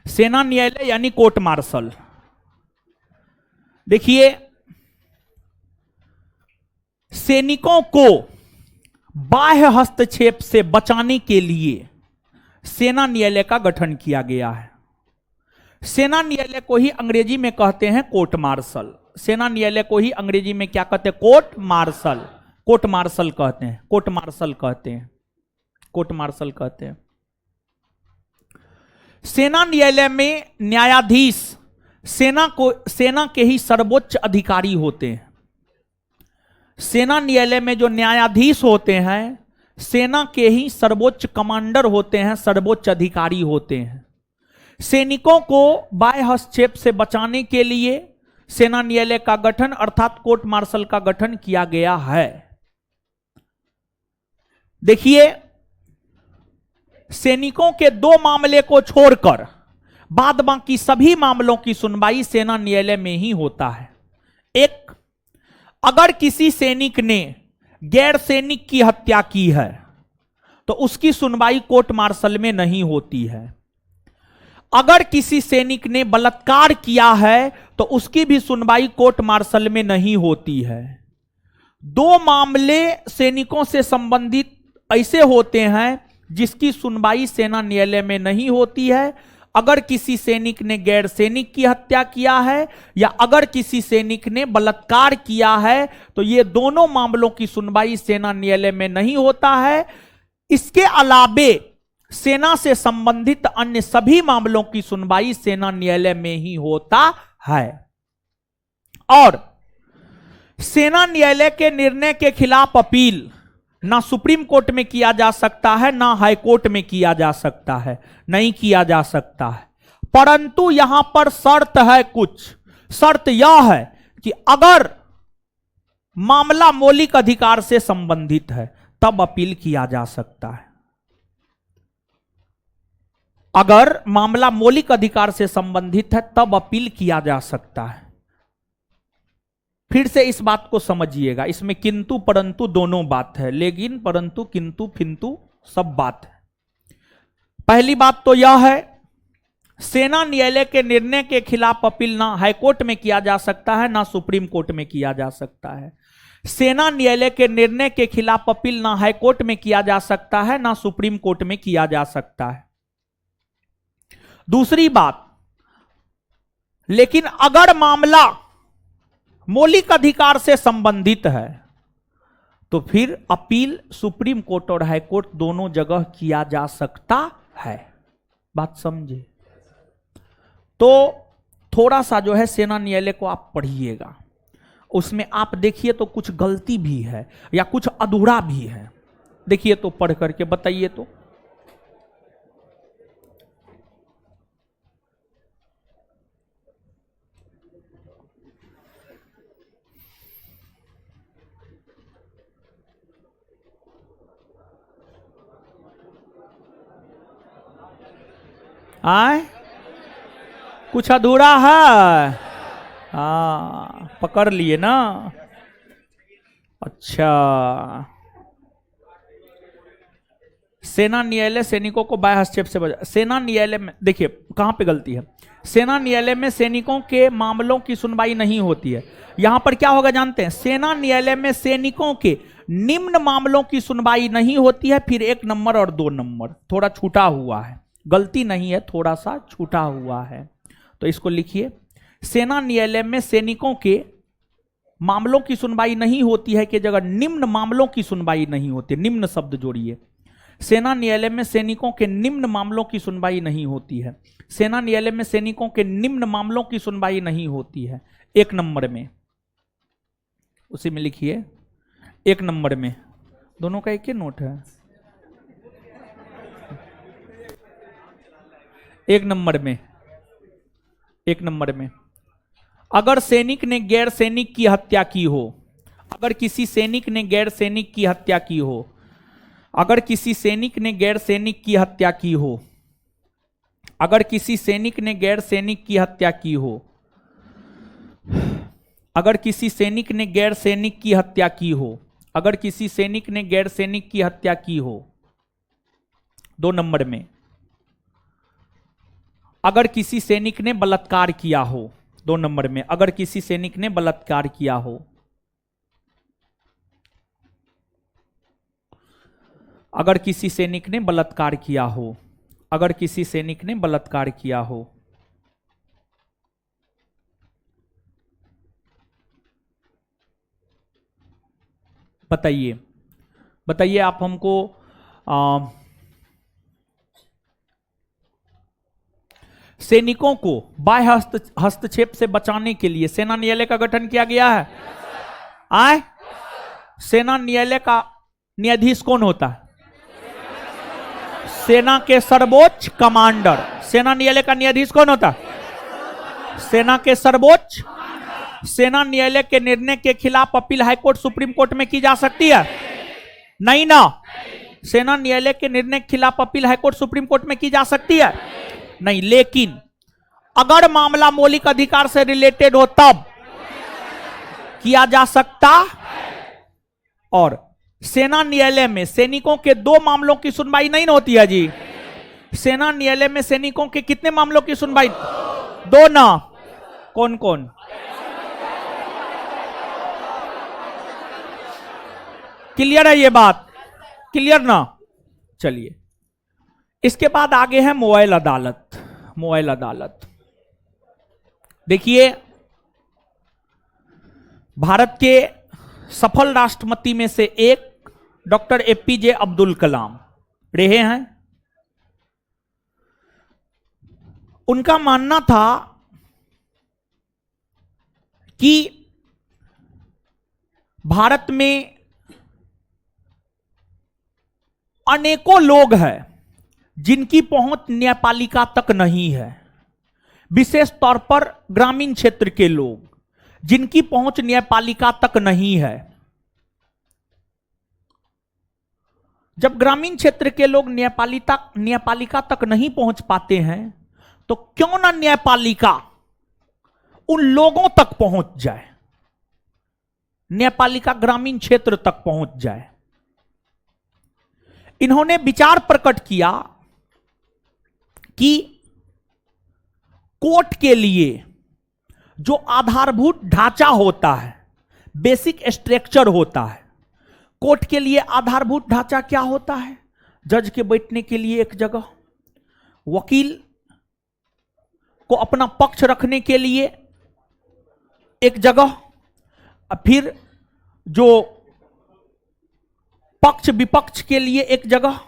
सेना न्यायालय यानी कोर्ट मार्शल। देखिए, सैनिकों को बाह्य हस्तक्षेप से बचाने के लिए सेना न्यायालय का गठन किया गया है। सेना न्यायालय को ही अंग्रेजी में कहते हैं कोर्ट मार्शल। सेना न्यायालय को ही अंग्रेजी में क्या कहते हैं? Court martial. कोर्ट मार्शल कहते हैं, कोर्ट मार्शल कहते हैं, कोर्ट मार्शल कहते हैं। सेना न्यायालय में न्यायाधीश सेना के ही सर्वोच्च अधिकारी होते हैं। सेना न्यायालय में जो न्यायाधीश होते हैं सेना के ही सर्वोच्च कमांडर होते हैं, सर्वोच्च अधिकारी होते हैं। सैनिकों को बाह्य हस्तक्षेप से बचाने के लिए सेना न्यायालय का गठन अर्थात कोर्ट मार्शल का गठन किया गया है। देखिए, सैनिकों के 2 मामले को छोड़कर बाद बाकी सभी मामलों की सुनवाई सेना न्यायालय में ही होता है। एक, अगर किसी सैनिक ने गैर सैनिक की हत्या की है तो उसकी सुनवाई कोर्ट मार्शल में नहीं होती है। अगर किसी सैनिक ने बलात्कार किया है तो उसकी भी सुनवाई कोर्ट मार्शल में नहीं होती है। 2 मामले सैनिकों से संबंधित ऐसे होते हैं जिसकी सुनवाई सेना न्यायालय में नहीं होती है। अगर किसी सैनिक ने गैर सैनिक की हत्या किया है या अगर किसी सैनिक ने बलात्कार किया है तो ये दोनों मामलों की सुनवाई सेना न्यायालय में नहीं होता है। इसके अलावे सेना से संबंधित अन्य सभी मामलों की सुनवाई सेना न्यायालय में ही होता है। और सेना न्यायालय के निर्णय के खिलाफ अपील ना सुप्रीम कोर्ट में किया जा सकता है ना हाई कोर्ट में किया जा सकता है, नहीं किया जा सकता है। परंतु यहां पर शर्त है, कुछ शर्त यह है कि अगर मामला मौलिक अधिकार से संबंधित है तब अपील किया जा सकता है। अगर मामला मौलिक अधिकार से संबंधित है तब अपील किया जा सकता है। फिर से इस बात को समझिएगा, इसमें किंतु परंतु दोनों बात है, लेकिन परंतु किंतु फिंतु सब बात है। पहली बात तो यह है, सेना न्यायालय के निर्णय के खिलाफ अपील ना हाईकोर्ट में किया जा सकता है ना सुप्रीम कोर्ट में किया जा सकता है। सेना न्यायालय के निर्णय के खिलाफ अपील ना हाईकोर्ट में किया जा सकता है ना सुप्रीम कोर्ट में किया जा सकता है। दूसरी बात, लेकिन अगर मामला मौलिक अधिकार से संबंधित है तो फिर अपील सुप्रीम कोर्ट और हाई कोर्ट दोनों जगह किया जा सकता है। बात समझे? तो थोड़ा सा जो है सेना न्यायालय को आप पढ़िएगा, उसमें आप देखिए तो कुछ गलती भी है या कुछ अधूरा भी है। देखिए तो पढ़ करके बताइए तो। आए कुछ अधूरा है? हाँ, पकड़ लिए ना। अच्छा, सेना न्यायालय सैनिकों को बाह्य हस्तक्षेप से बचा। सेना न्यायालय में देखिए कहां पे गलती है। सेना न्यायालय में सैनिकों के मामलों की सुनवाई नहीं होती है। यहां पर क्या होगा जानते हैं? सेना न्यायालय में सैनिकों के निम्न मामलों की सुनवाई नहीं होती है। फिर 1 नंबर और 2 नंबर थोड़ा छूटा हुआ है, गलती नहीं है, थोड़ा सा छूटा हुआ है, तो इसको लिखिए। सेना न्यायालय में सैनिकों के मामलों की सुनवाई नहीं होती है की जगह निम्न मामलों की सुनवाई नहीं होती, निम्न शब्द जोड़िए। सेना न्यायालय में सैनिकों के निम्न मामलों की सुनवाई नहीं होती है। सेना न्यायालय में सैनिकों के निम्न मामलों की सुनवाई नहीं होती है। 1 नंबर में, उसी में लिखिए 1 नंबर में, दोनों का एक ही नोट है। 1 नंबर में, 1 नंबर में, अगर सैनिक ने गैर सैनिक की हत्या की हो, अगर किसी सैनिक ने गैर सैनिक की हत्या की हो, अगर किसी सैनिक ने गैर सैनिक की हत्या की हो, अगर किसी सैनिक ने गैर सैनिक की हत्या की हो, अगर किसी सैनिक ने गैर सैनिक की हत्या की हो, अगर किसी सैनिक ने गैर सैनिक की हत्या की हो। 2 नंबर में, अगर किसी सैनिक ने बलात्कार किया हो। 2 नंबर में, अगर किसी सैनिक ने बलात्कार किया हो, अगर किसी सैनिक ने बलात्कार किया हो, अगर किसी सैनिक ने बलात्कार किया हो। बताइए बताइए आप हमको सैनिकों को बाह्य हस्तक्षेप से बचाने के लिए सेना न्यायालय का गठन किया गया है। आए सेना न्यायालय का न्यायाधीश कौन होता है? सेना के सर्वोच्च कमांडर। सेना न्यायालय का न्यायाधीश कौन होता है? सेना के सर्वोच्च। सेना न्यायालय के निर्णय के खिलाफ अपील हाईकोर्ट सुप्रीम कोर्ट में की जा सकती है? नहीं ना। सेना न्यायालय के निर्णय के खिलाफ अपील हाईकोर्ट सुप्रीम कोर्ट में की जा सकती है? नहीं। लेकिन अगर मामला मौलिक अधिकार से रिलेटेड हो तब किया जा सकता। और सेना न्यायालय में सैनिकों के 2 मामलों की सुनवाई नहीं होती है जी। सेना न्यायालय में सैनिकों के कितने मामलों की सुनवाई? 2 ना। कौन कौन? क्लियर है ये बात? क्लियर ना? चलिए इसके बाद आगे है मोबाइल अदालत। मोबाइल अदालत देखिए, भारत के सफल राष्ट्रपति में से एक डॉक्टर एपीजे अब्दुल कलाम रहे हैं। उनका मानना था कि भारत में अनेकों लोग हैं जिनकी पहुंच न्यायपालिका तक नहीं है, विशेष तौर पर ग्रामीण क्षेत्र के लोग जिनकी पहुंच न्यायपालिका तक नहीं है। जब ग्रामीण क्षेत्र के लोग न्यायपालिका तक नहीं पहुंच पाते हैं तो क्यों ना न्यायपालिका उन लोगों तक पहुंच जाए, न्यायपालिका ग्रामीण क्षेत्र तक पहुंच जाए। इन्होंने विचार प्रकट किया कि कोर्ट के लिए जो आधारभूत ढांचा होता है, बेसिक स्ट्रक्चर होता है, कोर्ट के लिए आधारभूत ढांचा क्या होता है? जज के बैठने के लिए एक जगह, वकील को अपना पक्ष रखने के लिए एक जगह, फिर जो पक्ष विपक्ष के लिए एक जगह।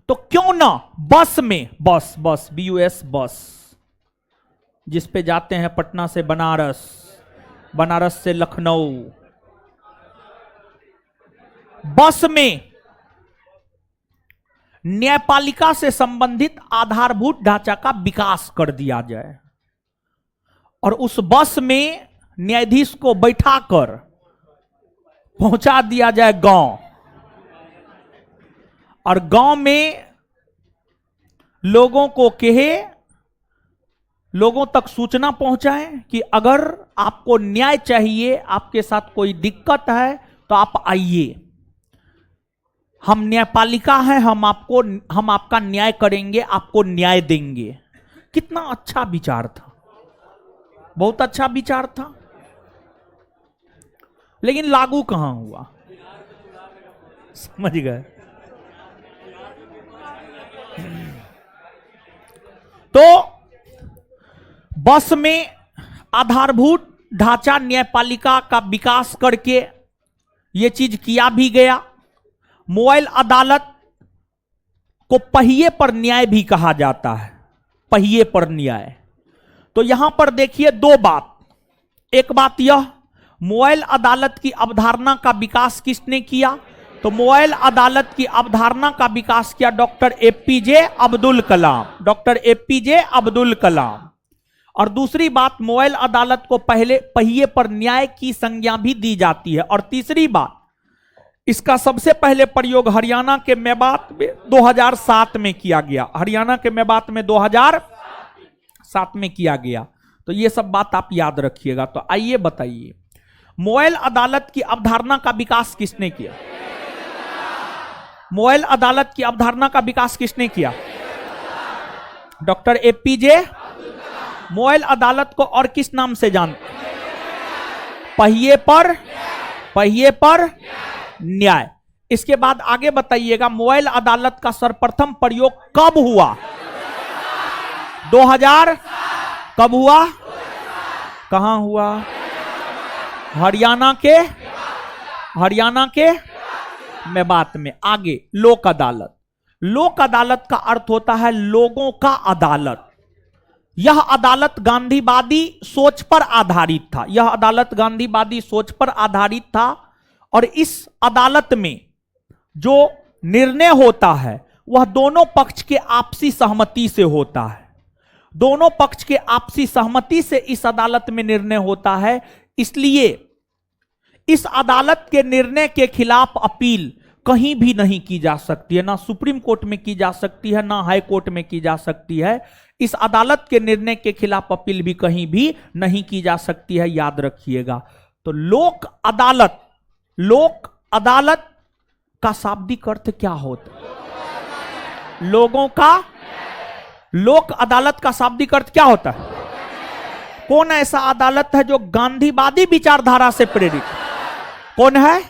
तो क्यों ना बस में, बस BUS बस जिस पे जाते हैं पटना से बनारस, बनारस से लखनऊ, बस में न्यायपालिका से संबंधित आधारभूत ढांचा का विकास कर दिया जाए और उस बस में न्यायाधीश को बैठाकर पहुंचा दिया जाए गांव, और गांव में लोगों को कहे, लोगों तक सूचना पहुंचाएं कि अगर आपको न्याय चाहिए, आपके साथ कोई दिक्कत है तो आप आइए, हम न्यायपालिका हैं, हम आपका न्याय करेंगे, आपको न्याय देंगे। कितना अच्छा विचार था, बहुत अच्छा विचार था, लेकिन लागू कहां हुआ? समझ गए? तो बस में आधारभूत ढांचा न्यायपालिका का विकास करके यह चीज किया भी गया। मोबाइल अदालत को पहिए पर न्याय भी कहा जाता है, पहिए पर न्याय। तो यहां पर देखिए 2 बात। एक बात यह, मोबाइल अदालत की अवधारणा का विकास किसने किया? तो मोबाइल अदालत की अवधारणा का विकास किया doctor APJ Abdul Kalam, doctor APJ Abdul Kalam. और दूसरी बात, मोबाइल अदालत को पहले पहिए पर न्याय की संज्ञा भी दी जाती है। और तीसरी बात, इसका सबसे पहले प्रयोग हरियाणा के मेवात में 2007 में किया गया, हरियाणा के मेवात में 2007 में किया गया। तो ये सब बात आप याद रखिएगा। तो आइए बताइए, मोबाइल अदालत की अवधारणा का विकास किसने किया? मोबाइल अदालत की अवधारणा का विकास किसने किया? Doctor APJ. मोबाइल अदालत को और किस नाम से जानते? पहिए पर न्याय। इसके बाद आगे बताइएगा, मोबाइल अदालत का सर्वप्रथम प्रयोग कब हुआ? 2000। कब हुआ? कहां हुआ? हरियाणा के हरियाणा के मेवात में। आगे लोक अदालत। लोक अदालत का अर्थ होता है लोगों का अदालत। यह अदालत गांधीवादी सोच पर आधारित था। यह अदालत गांधीवादी सोच पर आधारित था और इस अदालत में जो निर्णय होता है वह दोनों पक्ष के आपसी सहमति से होता है। दोनों पक्ष के आपसी सहमति से इस अदालत में निर्णय होता है। इसलिए इस अदालत के निर्णय के खिलाफ अपील कहीं भी नहीं की जा सकती है। ना सुप्रीम कोर्ट में की जा सकती है, ना हाई कोर्ट में की जा सकती है। इस अदालत के निर्णय के खिलाफ अपील भी कहीं भी नहीं की जा सकती है, याद रखिएगा। तो लोक अदालत, लोक अदालत का शाब्दिक अर्थ क्या होता है? लोगों का। लोक अदालत का शाब्दिक अर्थ क्या होता है? कौन ऐसा अदालत है जो गांधीवादी विचारधारा से प्रेरित? कौन है?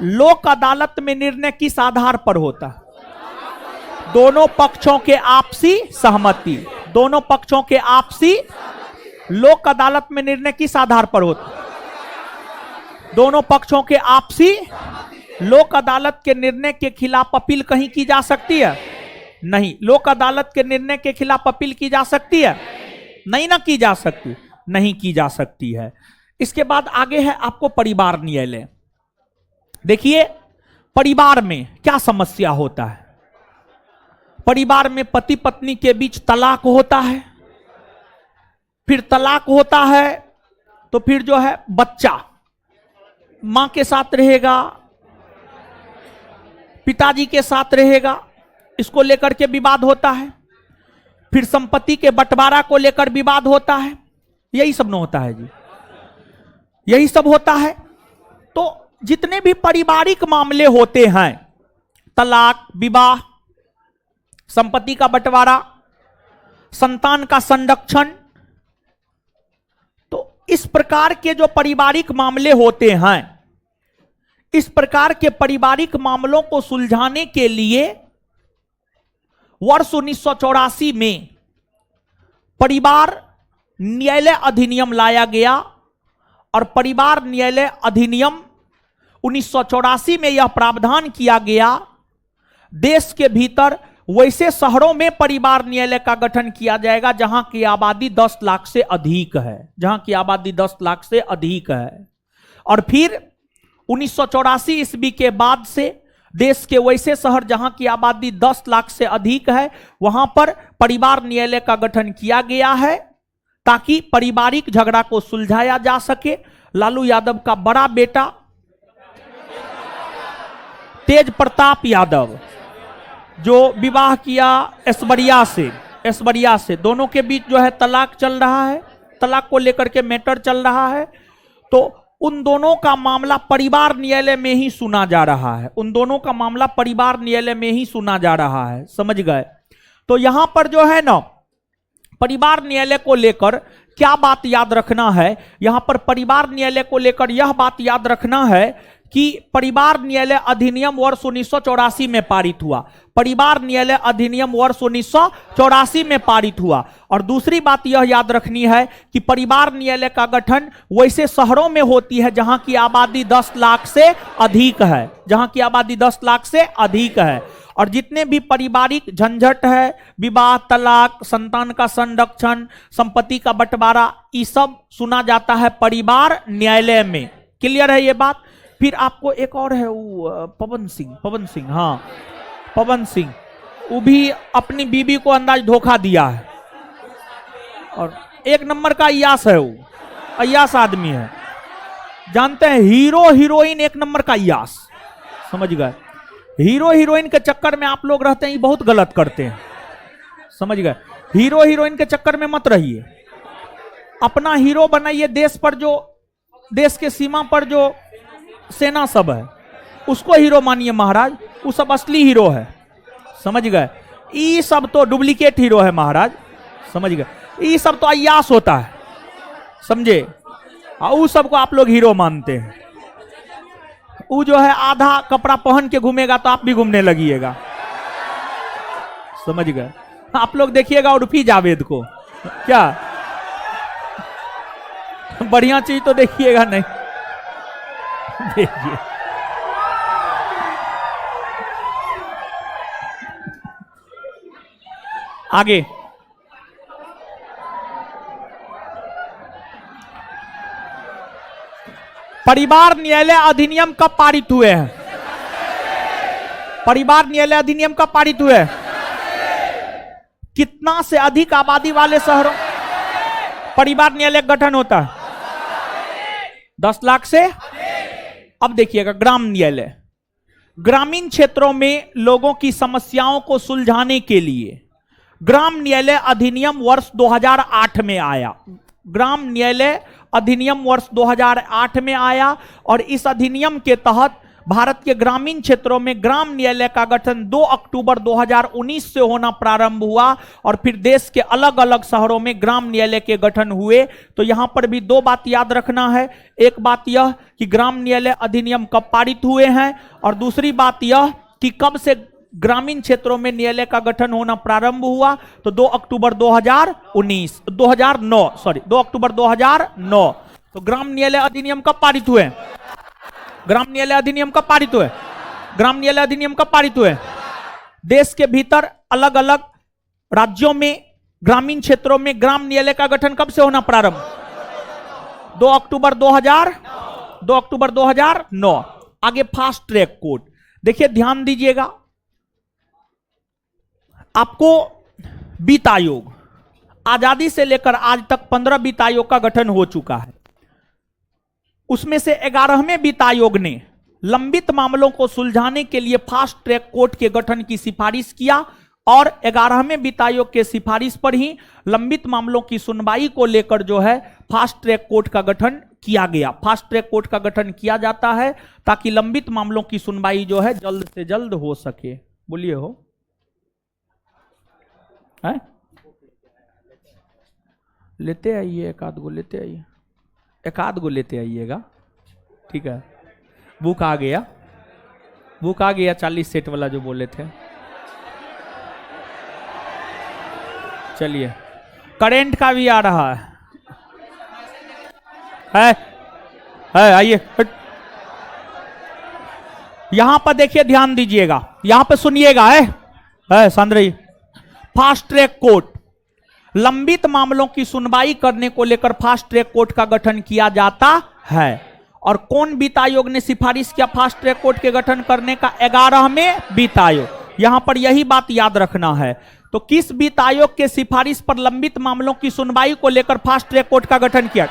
लोक अदालत में निर्णय किस आधार पर होता है? दोनों पक्षों के आपसी सहमति। दोनों पक्षों के आपसी। लोक अदालत में निर्णय किस आधार पर होता है? दोनों पक्षों के आपसी। लोक अदालत के निर्णय के खिलाफ अपील कहीं की जा सकती है? नहीं। लोक अदालत के निर्णय के खिलाफ अपील की जा सकती है? नहीं ना की जा सकती, नहीं की जा सकती है। इसके बाद आगे है आपको परिवार न्यायालय। देखिए परिवार में क्या समस्या होता है। परिवार में पति पत्नी के बीच तलाक होता है, फिर तलाक होता है तो फिर जो है बच्चा मां के साथ रहेगा, पिताजी के साथ रहेगा, इसको लेकर के विवाद होता है। फिर संपत्ति के बंटवारा को लेकर विवाद होता है। यही सब न होता है जी, यही सब होता है। तो जितने भी पारिवारिक मामले होते हैं, तलाक, विवाह, संपत्ति का बंटवारा, संतान का संरक्षण, तो इस प्रकार के जो पारिवारिक मामले होते हैं, इस प्रकार के पारिवारिक मामलों को सुलझाने के लिए वर्ष 1984 में परिवार न्यायालय अधिनियम लाया गया और परिवार न्यायालय अधिनियम 1984 में यह प्रावधान किया गया, देश के भीतर वैसे शहरों में परिवार न्यायालय का गठन किया जाएगा जहां की आबादी 10 लाख से अधिक है, जहां की आबादी 10 लाख से अधिक है। और फिर 1984 ईस्वी के बाद से देश के वैसे शहर जहां की आबादी 10 लाख से अधिक है, वहां पर परिवार न्यायालय का गठन किया गया है ताकि पारिवारिक झगड़ा को सुलझाया जा सके। लालू यादव का बड़ा बेटा तेज प्रताप यादव जो विवाह किया ऐश्वर्या से, दोनों के बीच जो है तलाक चल रहा है, तलाक को लेकर के मैटर चल रहा है। तो उन दोनों का मामला परिवार न्यायालय में ही सुना जा रहा है, उन दोनों का मामला परिवार न्यायालय में ही सुना जा रहा है, समझ गए। तो यहां पर जो है ना परिवार न्यायालय को लेकर क्या बात याद रखना है, यहां पर परिवार न्यायालय को लेकर यह बात याद रखना है कि परिवार न्यायालय अधिनियम वर्ष 1984 में पारित हुआ। परिवार न्यायालय अधिनियम वर्ष 1984 में पारित हुआ। और दूसरी बात यह याद रखनी है कि परिवार न्यायालय का गठन वैसे शहरों में होती है जहां की आबादी 10 लाख से अधिक है, जहां की आबादी 10 लाख से अधिक है। और जितने भी पारिवारिक झंझट है, विवाह, तलाक, संतान का संरक्षण, संपत्ति का बंटवारा, ये सब सुना जाता है परिवार न्यायालय में। क्लियर है ये बात। फिर आपको एक और है वो पवन सिंह, हाँ पवन सिंह, वो भी अपनी बीबी को अंदाज धोखा दिया है और एक नंबर का अय्यास है, वो अय्यास आदमी है, जानते हैं। हीरो हीरोइन एक नंबर का अय्यास, समझ गए। हीरो हीरोइन के चक्कर में आप लोग रहते हैं, ये बहुत गलत करते हैं, समझ गए। हीरो हीरोइन के चक्कर में मत रहिए, अपना हीरो बनाइए। देश पर जो, देश के सीमा पर जो सेना सब है उसको हीरो मानिए महाराज, वो सब असली हीरो है, समझ गए। ये सब तो डुप्लीकेट हीरो है महाराज, समझ गए। ये सब तो अय्यास होता है, समझे। उस सब को आप लोग हीरो मानते हैं। वो जो है आधा कपड़ा पहन के घूमेगा तो आप भी घूमने लगिएगा, समझ गए। आप लोग देखिएगा उर्फी जावेद को, क्या बढ़िया चीज तो देखिएगा नहीं, देखिए आगे, परिवार न्यायालय अधिनियम कब पारित हुए हैं? परिवार न्यायालय अधिनियम कब पारित हुए? कितना से अधिक आबादी वाले शहरों परिवार न्यायालय गठन होता है? 10 लाख से। अब देखिएगा ग्राम न्यायालय, ग्रामीण क्षेत्रों में लोगों की समस्याओं को सुलझाने के लिए ग्राम न्यायालय अधिनियम वर्ष 2008 में आया। ग्राम न्यायालय अधिनियम वर्ष 2008 में आया और इस अधिनियम के तहत भारत के ग्रामीण क्षेत्रों में ग्राम न्यायालय का गठन 2 अक्टूबर 2019 से होना प्रारंभ हुआ और फिर देश के अलग अलग शहरों में ग्राम न्यायालय के गठन हुए। तो यहां पर भी 2 बात याद रखना है। एक बात यह कि ग्राम न्यायालय अधिनियम कब पारित हुए हैं और दूसरी बात यह कि कब से ग्रामीण क्षेत्रों में न्यायालय का गठन होना प्रारंभ हुआ। तो 2 अक्टूबर 2009। तो ग्राम न्यायालय अधिनियम कब पारित हुए? ग्राम न्यायालय अधिनियम कब पारित हुए? ग्राम न्यायालय अधिनियम कब पारित हुए? देश के भीतर अलग अलग राज्यों में ग्रामीण क्षेत्रों में ग्राम न्यायालय का गठन कब से होना प्रारंभ? 2 अक्टूबर 2009। आगे फास्ट ट्रैक कोर्ट, देखिए ध्यान दीजिएगा, आपको वित्त आयोग आजादी से लेकर आज तक 15 वित्त आयोग का गठन हो चुका है। उसमें से 11वें वित्त आयोग ने लंबित मामलों को सुलझाने के लिए फास्ट ट्रैक कोर्ट के गठन की सिफारिश किया और 11वें वित्त आयोग के सिफारिश पर ही लंबित मामलों की सुनवाई को लेकर जो है फास्ट ट्रैक कोर्ट का गठन किया गया। फास्ट ट्रैक कोर्ट का गठन किया जाता है ताकि लंबित मामलों की सुनवाई जो है जल्द से जल्द हो सके। बोलिए हो है? लेते आइए, एक आध गो लेते आइए, एक आध गो लेते आइएगा, ठीक है। बुक आ गया, बुक आ गया 40 सेट वाला जो बोले थे। चलिए, करेंट का भी आ रहा है आइए। यहां पर देखिए, ध्यान दीजिएगा, यहां पर सुनिएगा, है सांद्री। फास्ट ट्रैक कोर्ट, लंबित मामलों की सुनवाई करने को लेकर फास्ट ट्रैक कोर्ट का गठन किया जाता है। और कौन वित्त आयोग ने सिफारिश किया फास्ट ट्रैक कोर्ट के गठन करने का? 11वें वित्त आयोग। यहां पर यही बात याद रखना है। तो किस वित्त आयोग के सिफारिश पर लंबित मामलों की सुनवाई को लेकर फास्ट ट्रैक कोर्ट का गठन किया?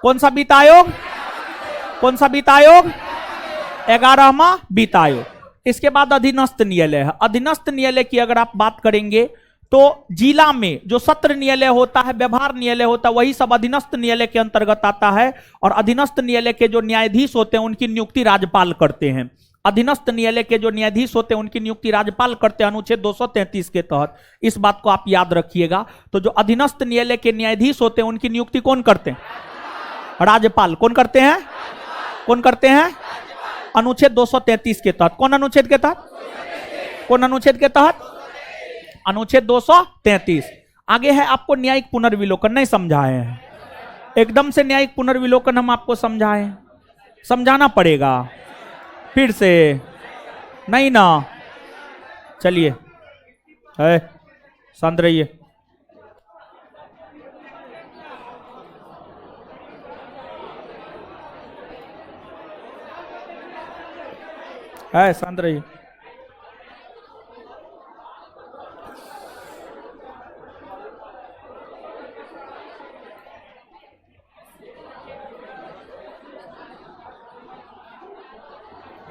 कौन सा वित्त आयोग? कौन सा वित्त आयोग? 11वां वित्त आयोग। इसके बाद अधीनस्थ न्यायालय है। अधीनस्थ न्यायालय की अगर आप बात करेंगे तो जिला में जो सत्र न्यायालय होता है, व्यवहार न्यायालय होता है, वही सब अधीनस्थ न्यायालय के अंतर्गत आता है। और अधीनस्थ न्यायालय के जो न्यायाधीश होते हैं उनकी नियुक्ति राज्यपाल करते हैं। अधीनस्थ न्यायालय के जो न्यायाधीश होते हैं उनकी नियुक्ति राज्यपाल करते हैं अनुच्छेद 233 के तहत। इस बात को आप याद रखिएगा। तो जो अधीनस्थ न्यायालय के न्यायाधीश होते हैं उनकी नियुक्ति कौन करते हैं? राज्यपाल। कौन करते हैं? कौन करते हैं? अनुच्छेद 233 के तहत। कौन अनुच्छेद के तहत? कौन अनुच्छेद के तहत? अनुच्छेद 233। आगे है आपको न्यायिक पुनर्विलोकन। नहीं समझाए हैं एकदम से, न्यायिक पुनर्विलोकन हम आपको समझाए, समझाना पड़ेगा फिर से, नहीं ना। चलिए, है शांत रहिए। है शांत रहिए।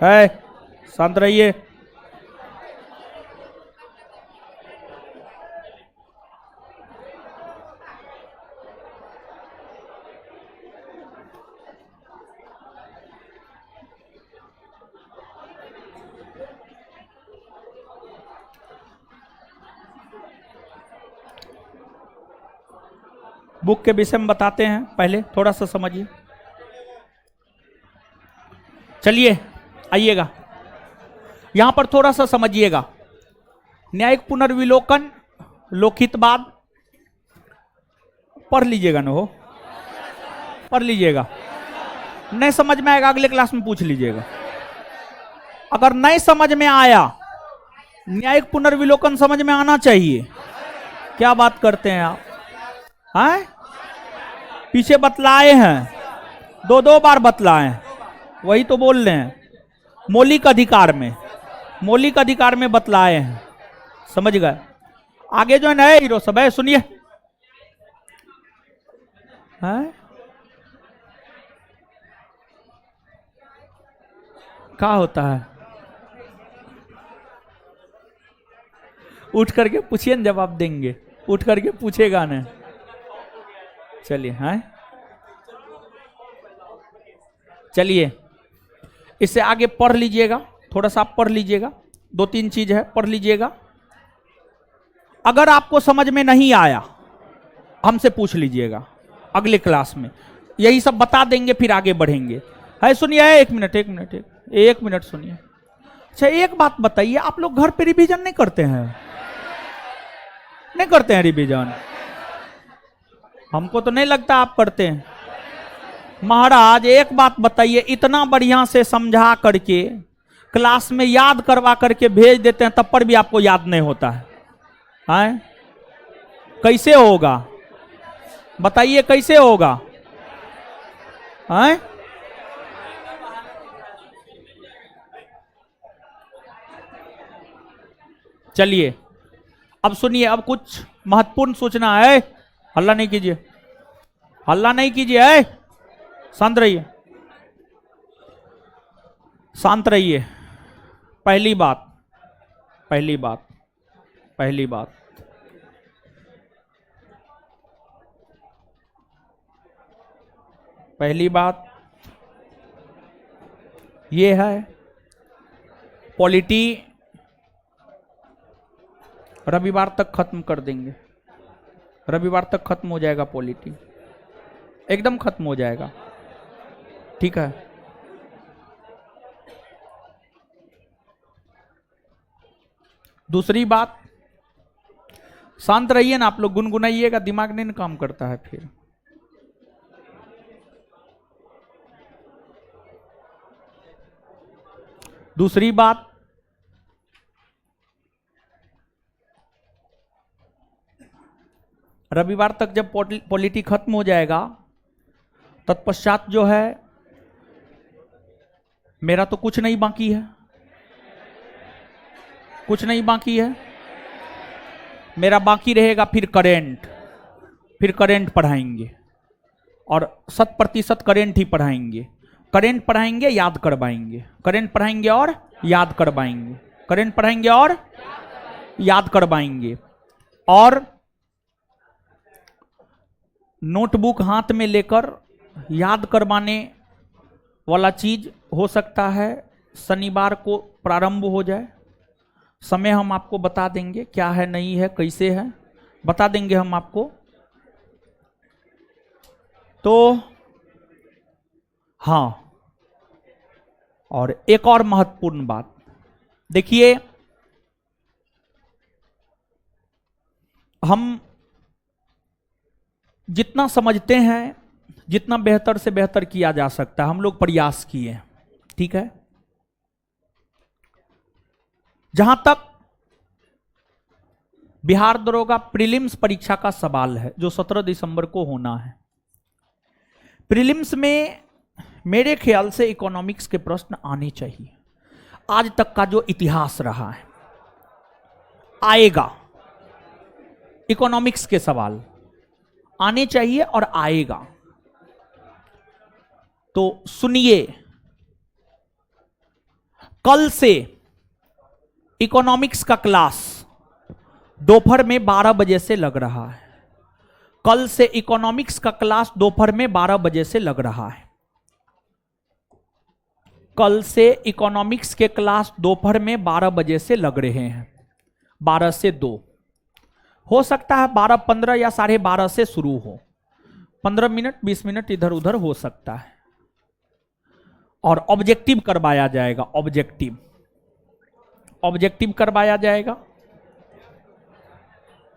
है शांत रहिए। बुक के विषय में बताते हैं, पहले थोड़ा सा समझिए। चलिए आइएगा, यहां पर थोड़ा सा समझिएगा। न्यायिक पुनर्विलोकन, लोकहितवाद पढ़ लीजिएगा न, हो पढ़ लीजिएगा। नहीं समझ में आएगा अगले क्लास में पूछ लीजिएगा। अगर नहीं समझ में आया, न्यायिक पुनर्विलोकन समझ में आना चाहिए। क्या बात करते हैं आप? हैं? पीछे बतलाए हैं, दो बार बतलाए हैं, वही तो बोल रहे हैं। मौलिक अधिकार में बतलाए हैं, समझ गए? आगे जो है नए हीरो सब है, सुनिए। क्या होता है? उठ करके पूछिए, जवाब देंगे। उठ करके पूछेगा ना। चलिए, हैं? चलिए, इससे आगे पढ़ लीजिएगा, थोड़ा सा आप पढ़ लीजिएगा। 2-3 चीज है, पढ़ लीजिएगा। अगर आपको समझ में नहीं आया, हमसे पूछ लीजिएगा अगले क्लास में, यही सब बता देंगे, फिर आगे बढ़ेंगे। है, सुनिए, एक मिनट सुनिए। अच्छा, एक बात बताइए, आप लोग घर पे रिवीजन नहीं करते हैं? नहीं करते हैं रिवीजन? हमको तो नहीं लगता आप करते हैं। महाराज एक बात बताइए, इतना बढ़िया से समझा करके क्लास में याद करवा करके भेज देते हैं, तब पर भी आपको याद नहीं होता है? हैं? कैसे होगा बताइए, कैसे होगा? हैं? चलिए, अब सुनिए, अब कुछ महत्वपूर्ण सूचना है। हल्ला नहीं कीजिए, हल्ला नहीं कीजिए, शांत रहिए, शांत रहिए। पहली बात ये है, पॉलिटी रविवार तक खत्म कर देंगे। रविवार तक खत्म हो जाएगा, पॉलिटी एकदम खत्म हो जाएगा, ठीक है? दूसरी बात, शांत रहिए ना आप लोग, गुनगुनाइएगा, दिमाग नहीं काम करता है फिर। दूसरी बात, रविवार तक जब पॉलिटी खत्म हो जाएगा, तत्पश्चात जो है, मेरा तो कुछ नहीं बाकी है, कुछ नहीं बाकी है। मेरा बाकी रहेगा फिर करेंट पढ़ाएंगे, और 100% करेंट ही पढ़ाएंगे। करेंट पढ़ाएंगे, याद करवाएंगे, करेंट पढ़ाएंगे और याद करवाएंगे, करेंट पढ़ाएंगे और याद करवाएंगे। और नोटबुक हाथ में लेकर याद करवाने वाला चीज हो सकता है शनिवार को प्रारंभ हो जाए। समय हम आपको बता देंगे, क्या है, नहीं है, कैसे है, बता देंगे हम आपको। तो हाँ, और एक और महत्वपूर्ण बात देखिए, हम जितना समझते हैं, जितना बेहतर से बेहतर किया जा सकता है, हम लोग प्रयास किए, ठीक है? जहां तक बिहार दरोगा प्रीलिम्स परीक्षा का सवाल है, जो 17 दिसंबर को होना है, प्रीलिम्स में मेरे ख्याल से इकोनॉमिक्स के प्रश्न आने चाहिए। आज तक का जो इतिहास रहा है, आएगा, इकोनॉमिक्स के सवाल आने चाहिए और आएगा। तो सुनिए, कल से इकोनॉमिक्स का क्लास दोपहर में 12 बजे से लग रहा है। कल से इकोनॉमिक्स का क्लास दोपहर में 12 बजे से लग रहा है। कल से इकोनॉमिक्स के क्लास दोपहर में 12 बजे से लग रहे हैं, 12 से 2। हो सकता है 12:15 या 12:30 से शुरू हो, 15 मिनट 20 मिनट इधर उधर हो सकता है। और ऑब्जेक्टिव करवाया जाएगा, ऑब्जेक्टिव करवाया जाएगा,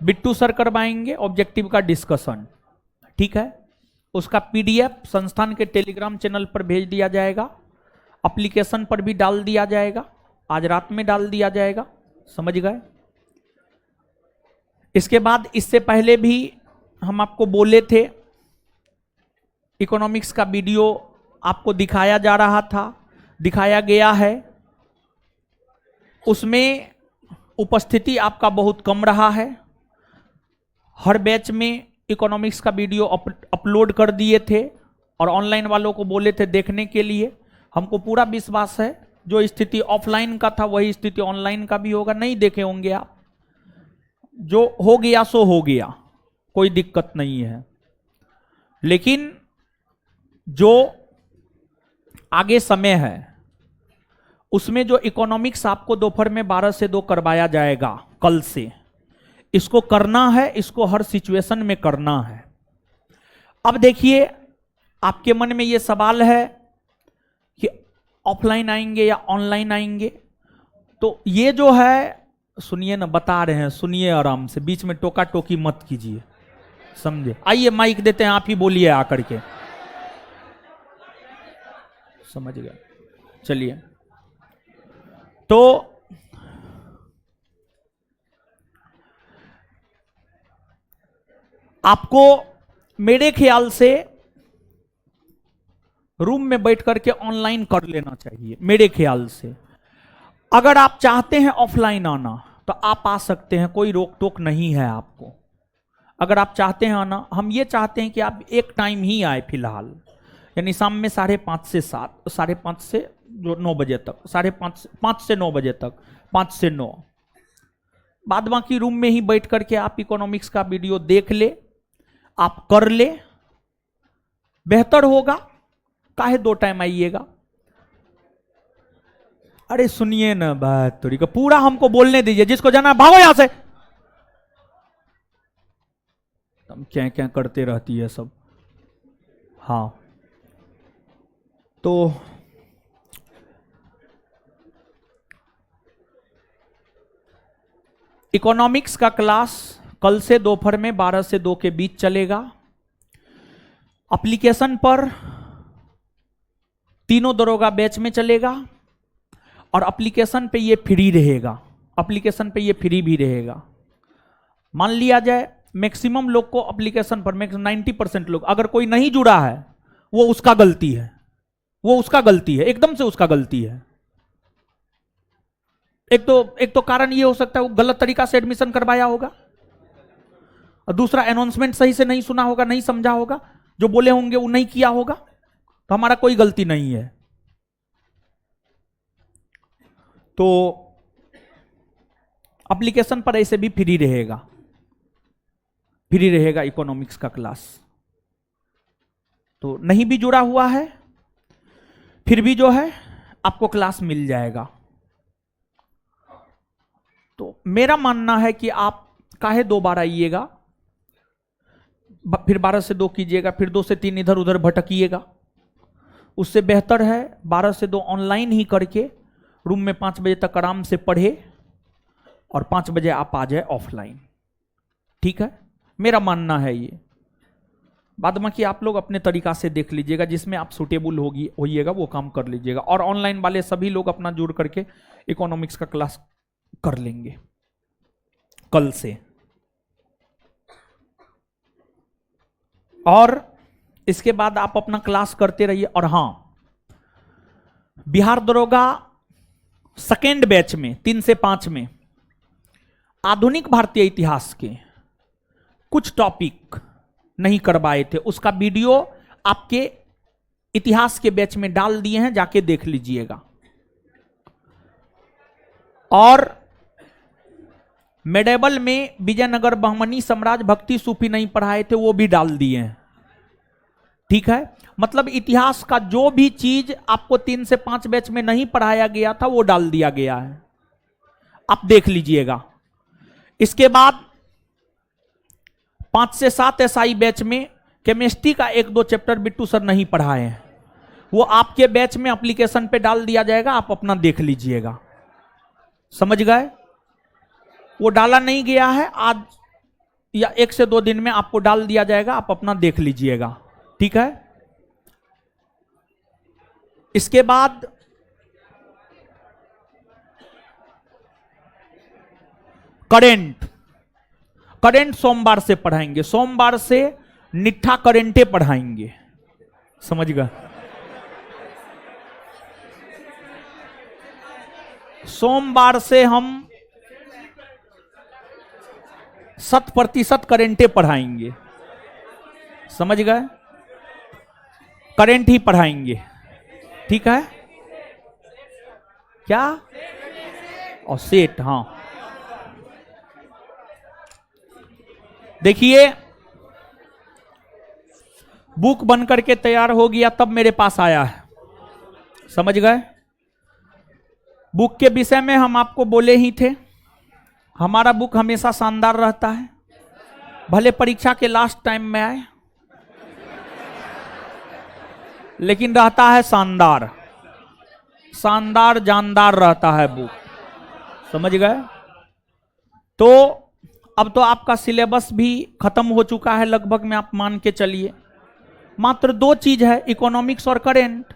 बिट्टू सर करवाएंगे ऑब्जेक्टिव का डिस्कशन, ठीक है? उसका पीडीएफ संस्थान के टेलीग्राम चैनल पर भेज दिया जाएगा, एप्लीकेशन पर भी डाल दिया जाएगा, आज रात में डाल दिया जाएगा, समझ गए। इसके बाद इससे पहले भी हम आपको बोले थे, इकोनॉमिक्स का वीडियो आपको दिखाया जा रहा था, दिखाया गया है, उसमें उपस्थिति आपका बहुत कम रहा है। हर बैच में इकोनॉमिक्स का वीडियो अपलोड कर दिए थे और ऑनलाइन वालों को बोले थे देखने के लिए। हमको पूरा विश्वास है जो स्थिति ऑफलाइन का था वही स्थिति ऑनलाइन का भी होगा। नहीं देखे होंगे आप, जो हो गया सो हो गया, कोई दिक्कत नहीं है। लेकिन जो आगे समय है उसमें जो इकोनॉमिक्स आपको दोपहर में 12 से 2 करवाया जाएगा कल से, इसको करना है, इसको हर सिचुएशन में करना है। अब देखिए, आपके मन में यह सवाल है कि ऑफलाइन आएंगे या ऑनलाइन आएंगे, तो ये जो है, सुनिए ना, बता रहे हैं, सुनिए आराम से, बीच में टोका टोकी मत कीजिए, समझे। आइए माइक देते हैं, आप ही बोलिए आकर के, समझ गए। चलिए, तो आपको मेरे ख्याल से रूम में बैठ करके ऑनलाइन कर लेना चाहिए, मेरे ख्याल से। अगर आप चाहते हैं ऑफलाइन आना तो आप आ सकते हैं, कोई रोक टोक नहीं है आपको। अगर आप चाहते हैं आना, हम ये चाहते हैं कि आप एक टाइम ही आए फिलहाल, यानी शाम में 5:30 से 7, 5:30 से जो 9 बजे तक, 5:30 से 9 बजे तक, 5 से 9। बाद बाकी रूम में ही बैठ करके आप इकोनॉमिक्स का वीडियो देख ले, आप कर ले, बेहतर होगा। काहे 2 टाइम आइएगा? अरे सुनिए ना बात थोड़ी का, पूरा हमको बोलने दीजिए, जिसको जाना भागो यहां से। तुम क्या क्या करते रहती है सब। हाँ, तो इकोनॉमिक्स का क्लास कल से दोपहर में 12 से 2 के बीच चलेगा। एप्लीकेशन पर तीनों दरोगा बैच में चलेगा और एप्लीकेशन पे ये फ्री रहेगा, एप्लीकेशन पे ये फ्री भी रहेगा। मान लिया जाए मैक्सिमम लोग को एप्लीकेशन पर, 90% लोग, अगर कोई नहीं जुड़ा है वो उसका गलती है, वो उसका गलती है, एकदम से उसका गलती है। एक तो कारण ये हो सकता है वो गलत तरीका से एडमिशन करवाया होगा, और दूसरा अनाउंसमेंट सही से नहीं सुना होगा, नहीं समझा होगा, जो बोले होंगे वो नहीं किया होगा, तो हमारा कोई गलती नहीं है। तो एप्लीकेशन पर ऐसे भी फ्री रहेगा, फ्री रहेगा इकोनॉमिक्स का क्लास। तो नहीं भी जुड़ा हुआ है फिर भी जो है आपको क्लास मिल जाएगा। तो मेरा मानना है कि आप काहे 2 बार आइएगा, फिर 12 से 2 कीजिएगा, फिर 2 से 3 इधर उधर भटकिएगा। उससे बेहतर है 12 से 2 ऑनलाइन ही करके रूम में 5 बजे तक आराम से पढ़े और 5 बजे आप आ जाए ऑफलाइन। ठीक है, मेरा मानना है ये। बाद बाकी आप लोग अपने तरीका से देख लीजिएगा, जिसमें आप सुटेबल होइएगा वो काम कर लीजिएगा। और ऑनलाइन वाले सभी लोग अपना जुड़ करके इकोनॉमिक्स का क्लास कर लेंगे कल से। और इसके बाद आप अपना क्लास करते रहिए। और हां, बिहार दरोगा सेकेंड बैच में 3 से 5 में आधुनिक भारतीय इतिहास के कुछ टॉपिक नहीं करवाए थे, उसका वीडियो आपके इतिहास के बैच में डाल दिए हैं, जाके देख लीजिएगा। और मेडेबल में विजयनगर बहमनी साम्राज्य भक्ति सूफी नहीं पढ़ाए थे, वो भी डाल दिए हैं। ठीक है, मतलब इतिहास का जो भी चीज आपको 3 से 5 बैच में नहीं पढ़ाया गया था वो डाल दिया गया है, आप देख लीजिएगा। इसके बाद 5 से 7 एसआई बैच में केमिस्ट्री का 1-2 चैप्टर बिट्टू सर नहीं पढ़ाए हैं, वो आपके बैच में एप्लीकेशन पे डाल दिया जाएगा, आप अपना देख लीजिएगा। समझ गए? वो डाला नहीं गया है, आज या 1 से 2 दिन में आपको डाल दिया जाएगा, आप अपना देख लीजिएगा। ठीक है। इसके बाद करेंट सोमवार से पढ़ाएंगे, सोमवार से निट्ठा करेंटे पढ़ाएंगे, समझ गए। सोमवार से हम 100% करेंटे पढ़ाएंगे, समझ गए, करेंट ही पढ़ाएंगे, ठीक है। क्या और सेट, हाँ देखिए बुक बन करके तैयार हो गया तब मेरे पास आया है, समझ गए। बुक के विषय में हम आपको बोले ही थे, हमारा बुक हमेशा शानदार रहता है, भले परीक्षा के लास्ट टाइम में आए लेकिन रहता है शानदार, शानदार जानदार रहता है बुक, समझ गए। तो अब तो आपका सिलेबस भी खत्म हो चुका है लगभग में, आप मान के चलिए मात्र 2 चीज है, इकोनॉमिक्स और करेंट।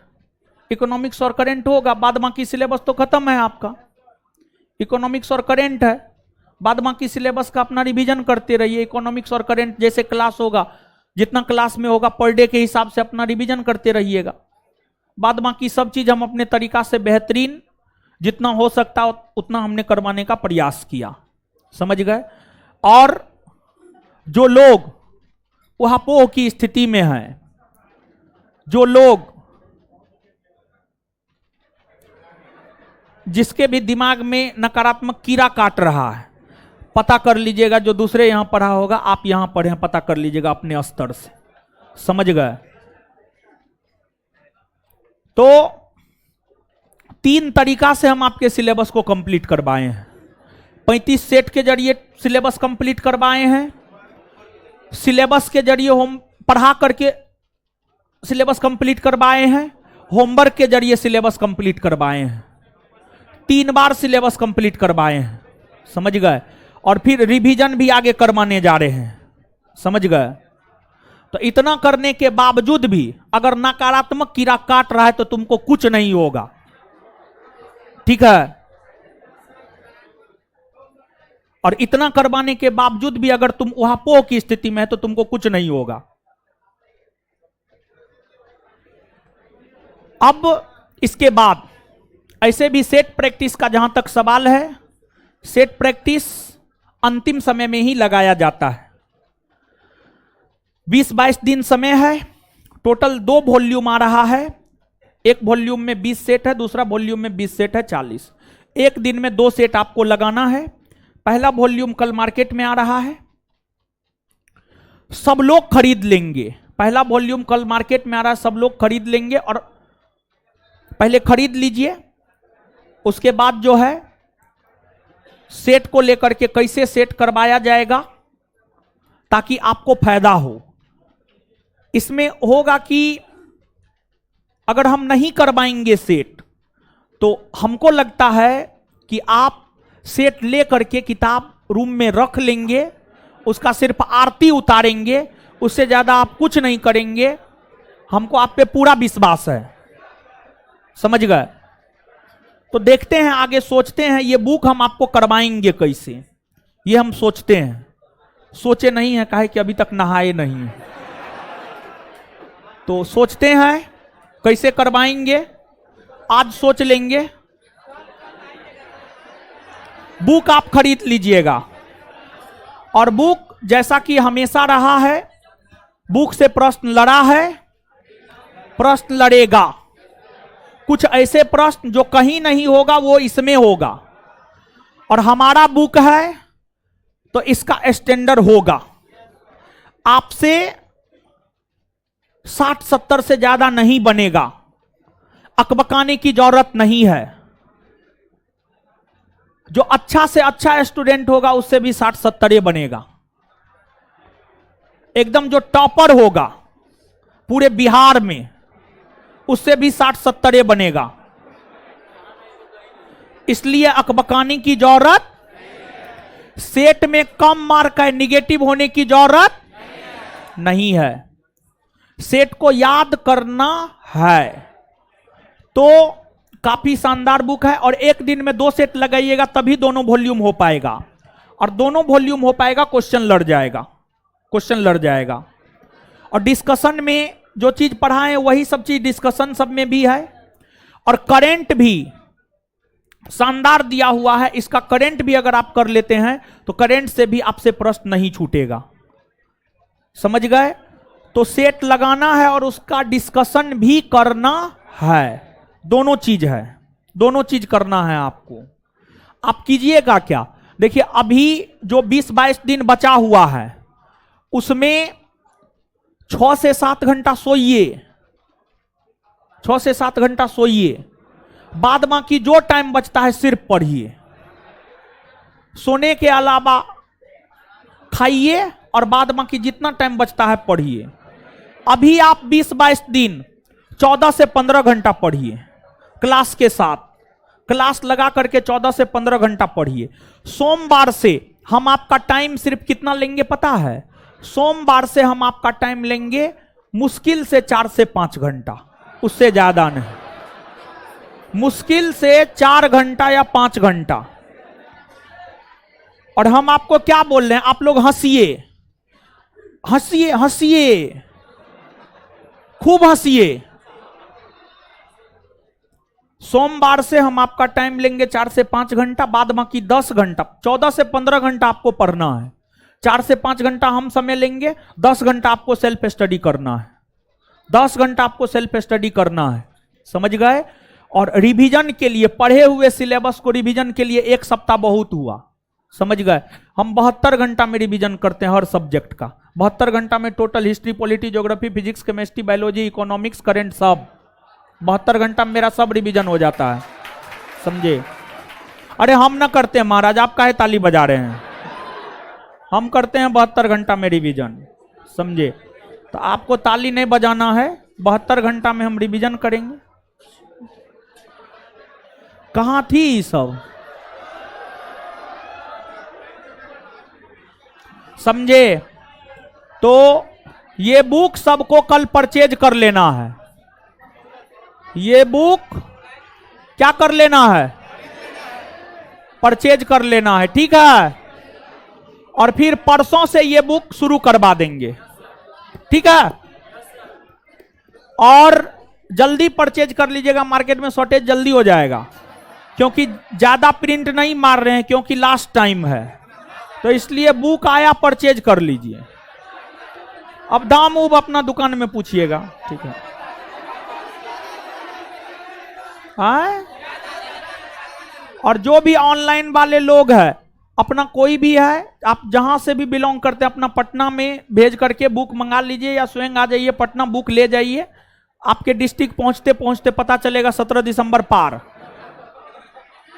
इकोनॉमिक्स और करेंट होगा, बाद बाकी सिलेबस तो खत्म है आपका। इकोनॉमिक्स और करेंट है, बाद बाकी सिलेबस का अपना रिवीजन करते रहिए। इकोनॉमिक्स और करेंट जैसे क्लास होगा, जितना क्लास में होगा पर डे के हिसाब से अपना रिवीजन करते रहिएगा। बाद बाकी सब चीज हम अपने तरीका से बेहतरीन जितना हो सकता उतना हमने करवाने का प्रयास किया, समझ गए। और जो लोग उहापोह की स्थिति में हैं, जो लोग जिसके भी दिमाग में नकारात्मक कीड़ा काट रहा है, पता कर लीजिएगा, जो दूसरे यहां पढ़ा होगा आप यहां पढ़े, पता कर लीजिएगा अपने स्तर से, समझ गए। तो 3 तरीका से हम आपके सिलेबस को कंप्लीट करवाए हैं। 35 सेट के जरिए सिलेबस कंप्लीट करवाए हैं, सिलेबस के जरिए हम पढ़ा करके सिलेबस कंप्लीट करवाए हैं, होमवर्क के जरिए सिलेबस कंप्लीट करवाए हैं, 3 बार सिलेबस कंप्लीट करवाए हैं, समझ गए। और फिर रिवीजन भी आगे करवाने जा रहे हैं, समझ गए। तो इतना करने के बावजूद भी अगर नकारात्मक कीड़ा काट रहा है तो तुमको कुछ नहीं होगा, ठीक है। और इतना करवाने के बावजूद भी अगर तुम उहापोह की स्थिति में है तो तुमको कुछ नहीं होगा। अब इसके बाद ऐसे भी सेट प्रैक्टिस का जहां तक सवाल है, सेट प्रैक्टिस अंतिम समय में ही लगाया जाता है। 20-22 दिन समय है, टोटल 2 वॉल्यूम आ रहा है, एक वॉल्यूम में 20 सेट है, दूसरा वॉल्यूम में 20 सेट है, 40। एक दिन में 2 सेट आपको लगाना है। पहला वॉल्यूम कल मार्केट में आ रहा है, सब लोग खरीद लेंगे। पहला वॉल्यूम कल मार्केट में आ रहा है, सब लोग खरीद लेंगे, और पहले खरीद लीजिए। उसके बाद जो है सेट को लेकर के कैसे सेट करवाया जाएगा ताकि आपको फायदा हो। इसमें होगा कि अगर हम नहीं करवाएंगे सेट तो हमको लगता है कि आप सेट ले करके किताब रूम में रख लेंगे, उसका सिर्फ आरती उतारेंगे, उससे ज्यादा आप कुछ नहीं करेंगे। हमको आप पे पूरा विश्वास है, समझ गए। तो देखते हैं आगे, सोचते हैं ये बुक हम आपको करवाएंगे कैसे, ये हम सोचते हैं। सोचे नहीं है काहे कि अभी तक नहाए नहीं, तो सोचते हैं कैसे करवाएंगे, आज सोच लेंगे। बुक आप खरीद लीजिएगा, और बुक जैसा कि हमेशा रहा है, बुक से प्रश्न लड़ा है, प्रश्न लड़ेगा। कुछ ऐसे प्रश्न जो कहीं नहीं होगा वो इसमें होगा, और हमारा बुक है तो इसका स्टैंडर्ड होगा। आपसे 60-70 से ज्यादा नहीं बनेगा, अकबकाने की जरूरत नहीं है। जो अच्छा से अच्छा स्टूडेंट होगा उससे भी 60-70 बनेगा। एकदम जो टॉपर होगा पूरे बिहार में उससे भी 60-70 बनेगा। इसलिए अकबकाने की जरूरत, सेट में कम मार्क है, निगेटिव होने की जरूरत नहीं है। सेट को याद करना है। तो काफी शानदार बुक है, और एक दिन में 2 सेट लगाइएगा तभी दोनों वॉल्यूम हो पाएगा, और दोनों वॉल्यूम हो पाएगा क्वेश्चन लड़ जाएगा, क्वेश्चन लड़ जाएगा। और डिस्कशन में जो चीज पढ़ाए वही सब चीज डिस्कशन सब में भी है, और करंट भी शानदार दिया हुआ है। इसका करंट भी अगर आप कर लेते हैं तो करंट से भी आपसे प्रश्न नहीं छूटेगा, समझ गए। तो सेट लगाना है और उसका डिस्कशन भी करना है, दोनों चीज है, दोनों चीज करना है आपको। आप कीजिएगा क्या, देखिए अभी जो 20-22 दिन बचा हुआ है उसमें 6 से 7 घंटा सोइए, 6 से 7 घंटा सोइए, बाद बाकी जो टाइम बचता है सिर्फ पढ़िए। सोने के अलावा खाइए और बाद बाकी जितना टाइम बचता है पढ़िए। अभी आप 20-22 दिन 14 से 15 घंटा पढ़िए क्लास के साथ, क्लास लगा करके 14 से 15 घंटा पढ़िए। सोमवार से हम आपका टाइम सिर्फ कितना लेंगे पता है, सोमवार से हम आपका टाइम लेंगे मुश्किल से 4 से 5 घंटा, उससे ज्यादा नहीं, मुश्किल से 4 घंटा या 5 घंटा। और हम आपको क्या बोल रहे हैं, आप लोग हंसिए, हंसिए, हंसिए, खूब हंसिए। सोमवार से हम आपका टाइम लेंगे 4 से 5 घंटा, बाद बाकी 10 घंटा, 14 से 15 घंटा आपको पढ़ना है, 4 से 5 घंटा हम समय लेंगे, 10 घंटा आपको सेल्फ स्टडी करना है, 10 घंटा आपको सेल्फ स्टडी करना है, समझ गए। और रिवीजन के लिए पढ़े हुए सिलेबस को रिवीजन के लिए 1 सप्ताह बहुत हुआ, समझ गए। हम 72 घंटा में रिवीजन करते हैं हर सब्जेक्ट का, 72 घंटा में total history, polity, geography, physics, chemistry, biology, economics, current सब 72 घंटा में मेरा सब रिवीजन हो जाता है, समझे। अरे हम ना करते हैं महाराज, आप काहे ताली बजा रहे हैं, हम करते हैं 72 घंटा में रिवीजन, समझे। तो आपको ताली नहीं बजाना है, 72 घंटा में हम रिवीजन करेंगे। कहां थी ये सब, समझे। तो ये बुक सबको कल परचेज कर लेना है, ये बुक क्या कर लेना है, परचेज कर लेना है, ठीक है। और फिर परसों से ये बुक शुरू करवा देंगे, ठीक है। और जल्दी परचेज कर लीजिएगा, मार्केट में शॉर्टेज जल्दी हो जाएगा, क्योंकि ज्यादा प्रिंट नहीं मार रहे हैं, क्योंकि लास्ट टाइम है, तो इसलिए बुक आया परचेज कर लीजिए। अब दाम उब अपना दुकान में पूछिएगा, ठीक है। आए? और जो भी ऑनलाइन वाले लोग हैं, अपना कोई भी है, आप जहां से भी बिलोंग करते हैं, अपना पटना में भेज करके बुक मंगा लीजिए, या स्वयं आ जाइए पटना, बुक ले जाइए। आपके डिस्ट्रिक्ट पहुंचते पहुंचते पता चलेगा 17 दिसंबर पार,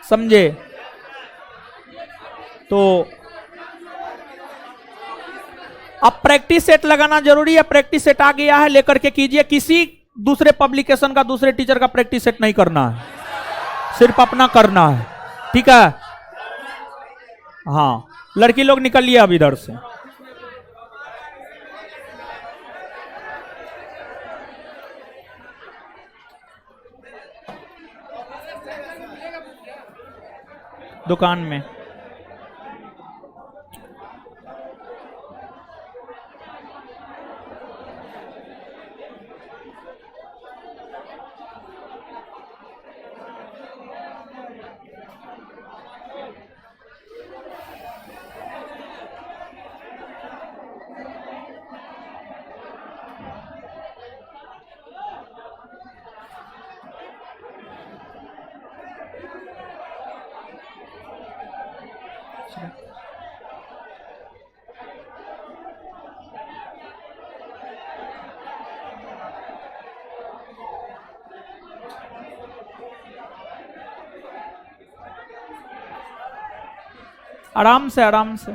समझे। तो अब प्रैक्टिस सेट लगाना जरूरी है, प्रैक्टिस सेट आ गया है, लेकर के कीजिए। किसी दूसरे पब्लिकेशन का, दूसरे टीचर का प्रैक्टिस सेट नहीं करना है, सिर्फ अपना करना है, ठीक है। हाँ, लड़की लोग निकलिए अब इधर से। दुकान में आराम से, आराम से।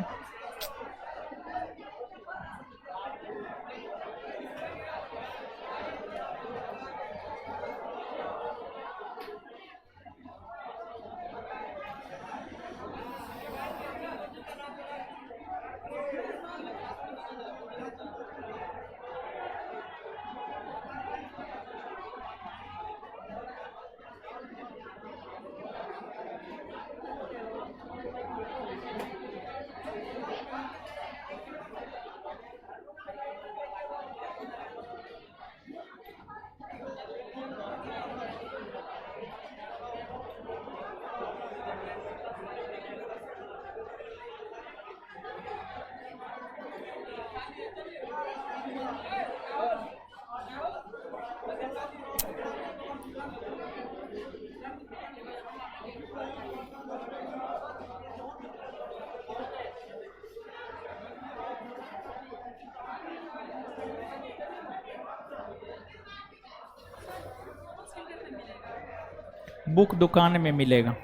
बुक दुकान में मिलेगा,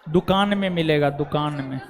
दुकान में मिलेगा, दुकान में।